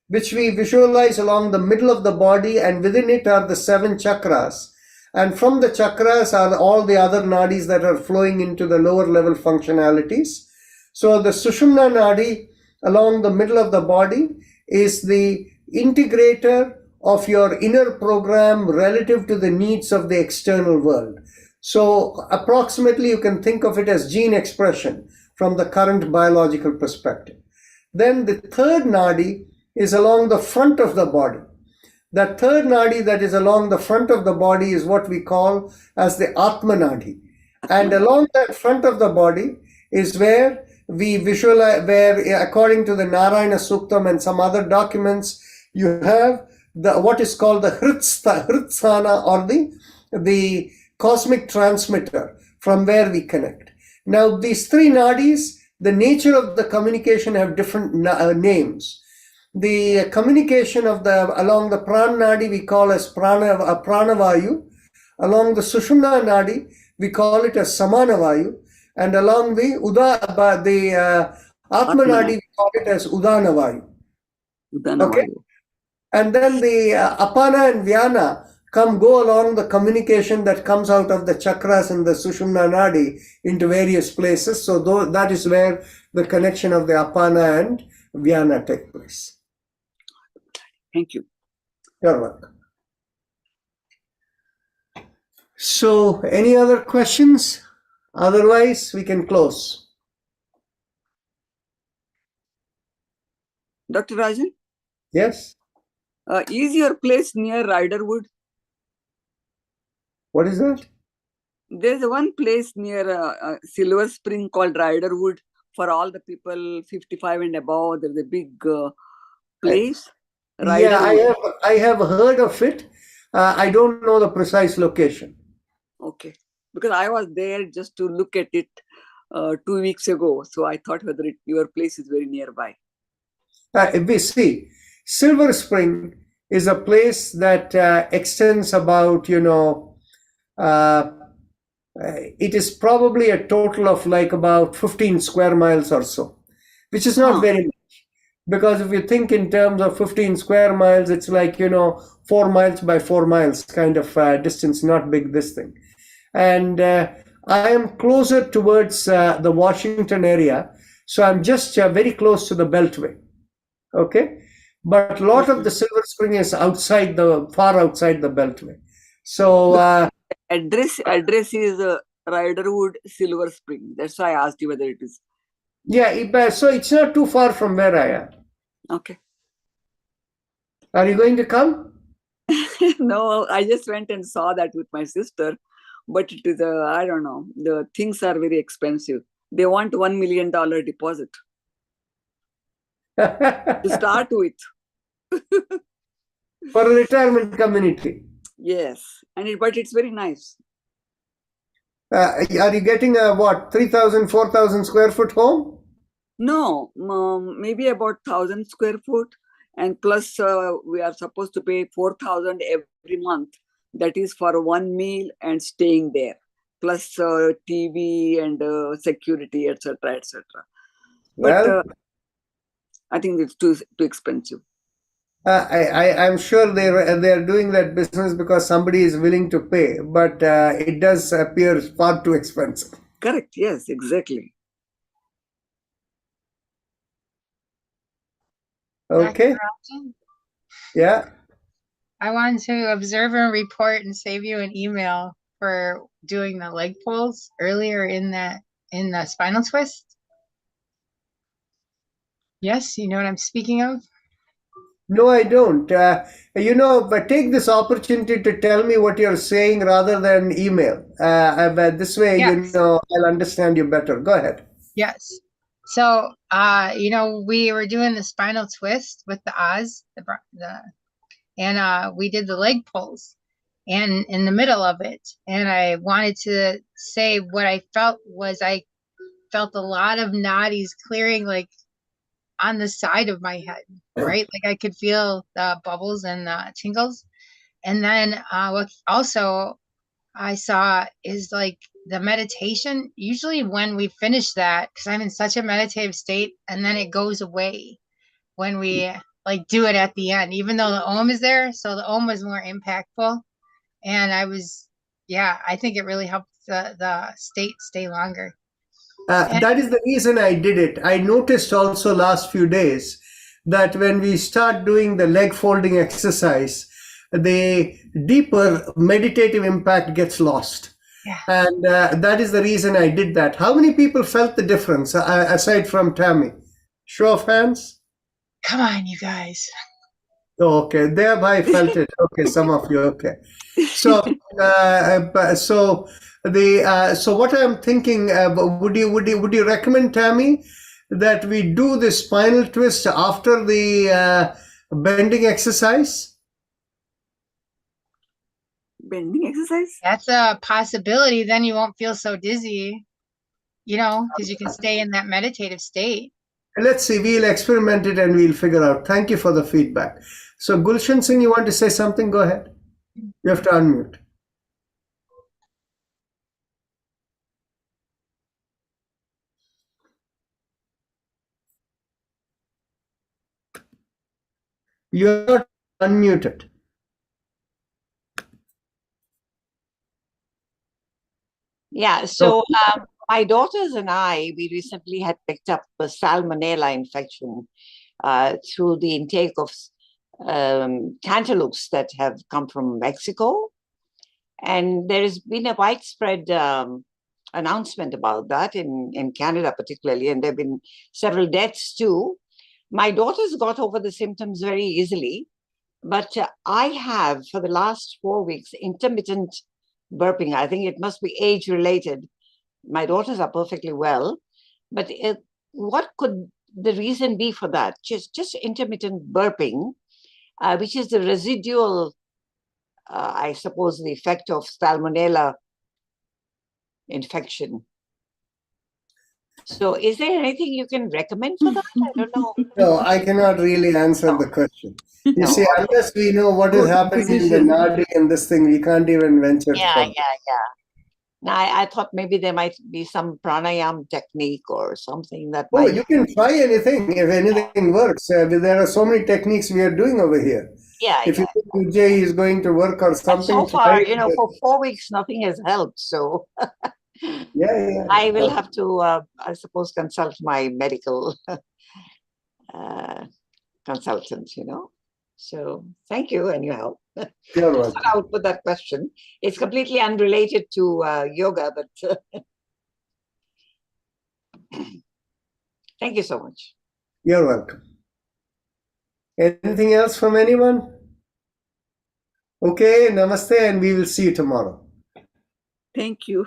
which we visualize along the middle of the body, and within it are the 7 chakras. And from the chakras are all the other nadis that are flowing into the lower level functionalities. So the sushumna nadi along the middle of the body is the integrator of your inner program relative to the needs of the external world. So approximately you can think of it as gene expression from the current biological perspective. Then the third nadi is along the front of the body. That third nadi that is along the front of the body is what we call as the Atma nadi. And along that front of the body is where we visualize, where according to the Narayana Suktam and some other documents, you have what is called the Hritsthana, or the cosmic transmitter from where we connect. Now these three nadis, the nature of the communication have different names. The communication of along the prana nadi we call as pranavayu, along the sushumna nadi we call it as samanavayu, and along the atma nadi we call it as udanavayu. Okay, and then the apana and vyana go along the communication that comes out of the chakras in the sushumna nadi into various places. So that is where the connection of the apana and vyana take place. Thank you. You're welcome. So, any other questions? Otherwise, we can close. Dr. Rajan, Yes? is your place near Riderwood? What is that? There's one place near Silver Spring called Riderwood for all the people 55 and above. There's a big place. Yeah, I have heard of it. I don't know the precise location. Okay, because I was there just to look at it 2 weeks ago. So I thought whether your place is very nearby. We see, Silver Spring is a place that extends about, it is probably a total of like about 15 square miles or so, which is not very much. Because if you think in terms of 15 square miles, it's like, 4 miles by 4 miles kind of distance, not big this thing. And I am closer towards the Washington area. So I'm just very close to the Beltway. Okay. But a lot of the Silver Spring is far outside the Beltway. So address is Riderwood, Silver Spring. That's why I asked you whether it is. Yeah, so it's not too far from where I am. Okay. Are you going to come? No, I just went and saw that with my sister. But it is, I don't know, the things are very expensive. They want $1 million deposit to start with. For a retirement community. Yes, but it's very nice. Are you getting a 3,000, 4,000 square foot home? No, maybe about 1,000 square foot, and plus we are supposed to pay 4,000 every month. That is for one meal and staying there. plus TV and security, etc., etc. But Well, I think it's too expensive. I'm sure they're doing that business because somebody is willing to pay, but it does appear far too expensive. Correct. Yes, exactly. Okay. Dr. Rajan, Yeah. I wanted to observe and report and save you an email for doing the leg pulls earlier in the spinal twist. Yes, you know what I'm speaking of? No, I don't. But take this opportunity to tell me what you're saying rather than email. But this way, Yes. I'll understand you better. Go ahead. Yes. So, we were doing the spinal twist with the Oz, and we did the leg pulls, and in the middle of it, and I wanted to say what I felt was I felt a lot of nadis clearing, like on the side of my head, right? Like I could feel the bubbles and the tingles. And then what also I saw is like the meditation. Usually when we finish that, because I'm in such a meditative state, and then it goes away when we like do it at the end, even though the Om is there. So the Om was more impactful. And I think it really helped the state stay longer. That is the reason I did it. I noticed also last few days that when we start doing the leg folding exercise, the deeper meditative impact gets lost. Yeah. And that is the reason I did that. How many people felt the difference aside from Tammy? Show of hands. Come on, you guys. Okay, thereby felt it. Okay, some of you. Okay, so so what I'm thinking, would you recommend, Tammy, that we do the spinal twist after the bending exercise? Bending exercise? That's a possibility. Then you won't feel so dizzy, because you can stay in that meditative state. Let's see. We'll experiment it and we'll figure out. Thank you for the feedback. So, Gulshan Singh, you want to say something? Go ahead. You have to unmute. You're not unmuted. Yeah, so my daughters and I, we recently had picked up a salmonella infection through the intake of cantaloupes that have come from Mexico. And there has been a widespread announcement about that in Canada particularly, and there have been several deaths too. My daughters got over the symptoms very easily, but I have, for the last 4 weeks, intermittent burping. I think it must be age-related. My daughters are perfectly well, but what could the reason be for that? Just intermittent burping, which is the residual, I suppose, the effect of salmonella infection. So is there anything you can recommend for that? I don't know. No, I cannot really answer the question. You No. see, unless we know what is happening in the nadi and this thing, we can't even venture. Yeah. Now, I thought maybe there might be some pranayam technique or something that Oh, might. you can try anything if anything works. There are so many techniques we are doing over here. Yeah, If you think Vijay is going to work or But something, so far, try it. for 4 weeks, nothing has helped. So Yeah. I will have to, I suppose, consult my medical consultant, So thank you and your help. You're welcome. Out with that question. It's completely unrelated to yoga, but thank you so much. You're welcome. Anything else from anyone? Okay, namaste, and we will see you tomorrow. Thank you.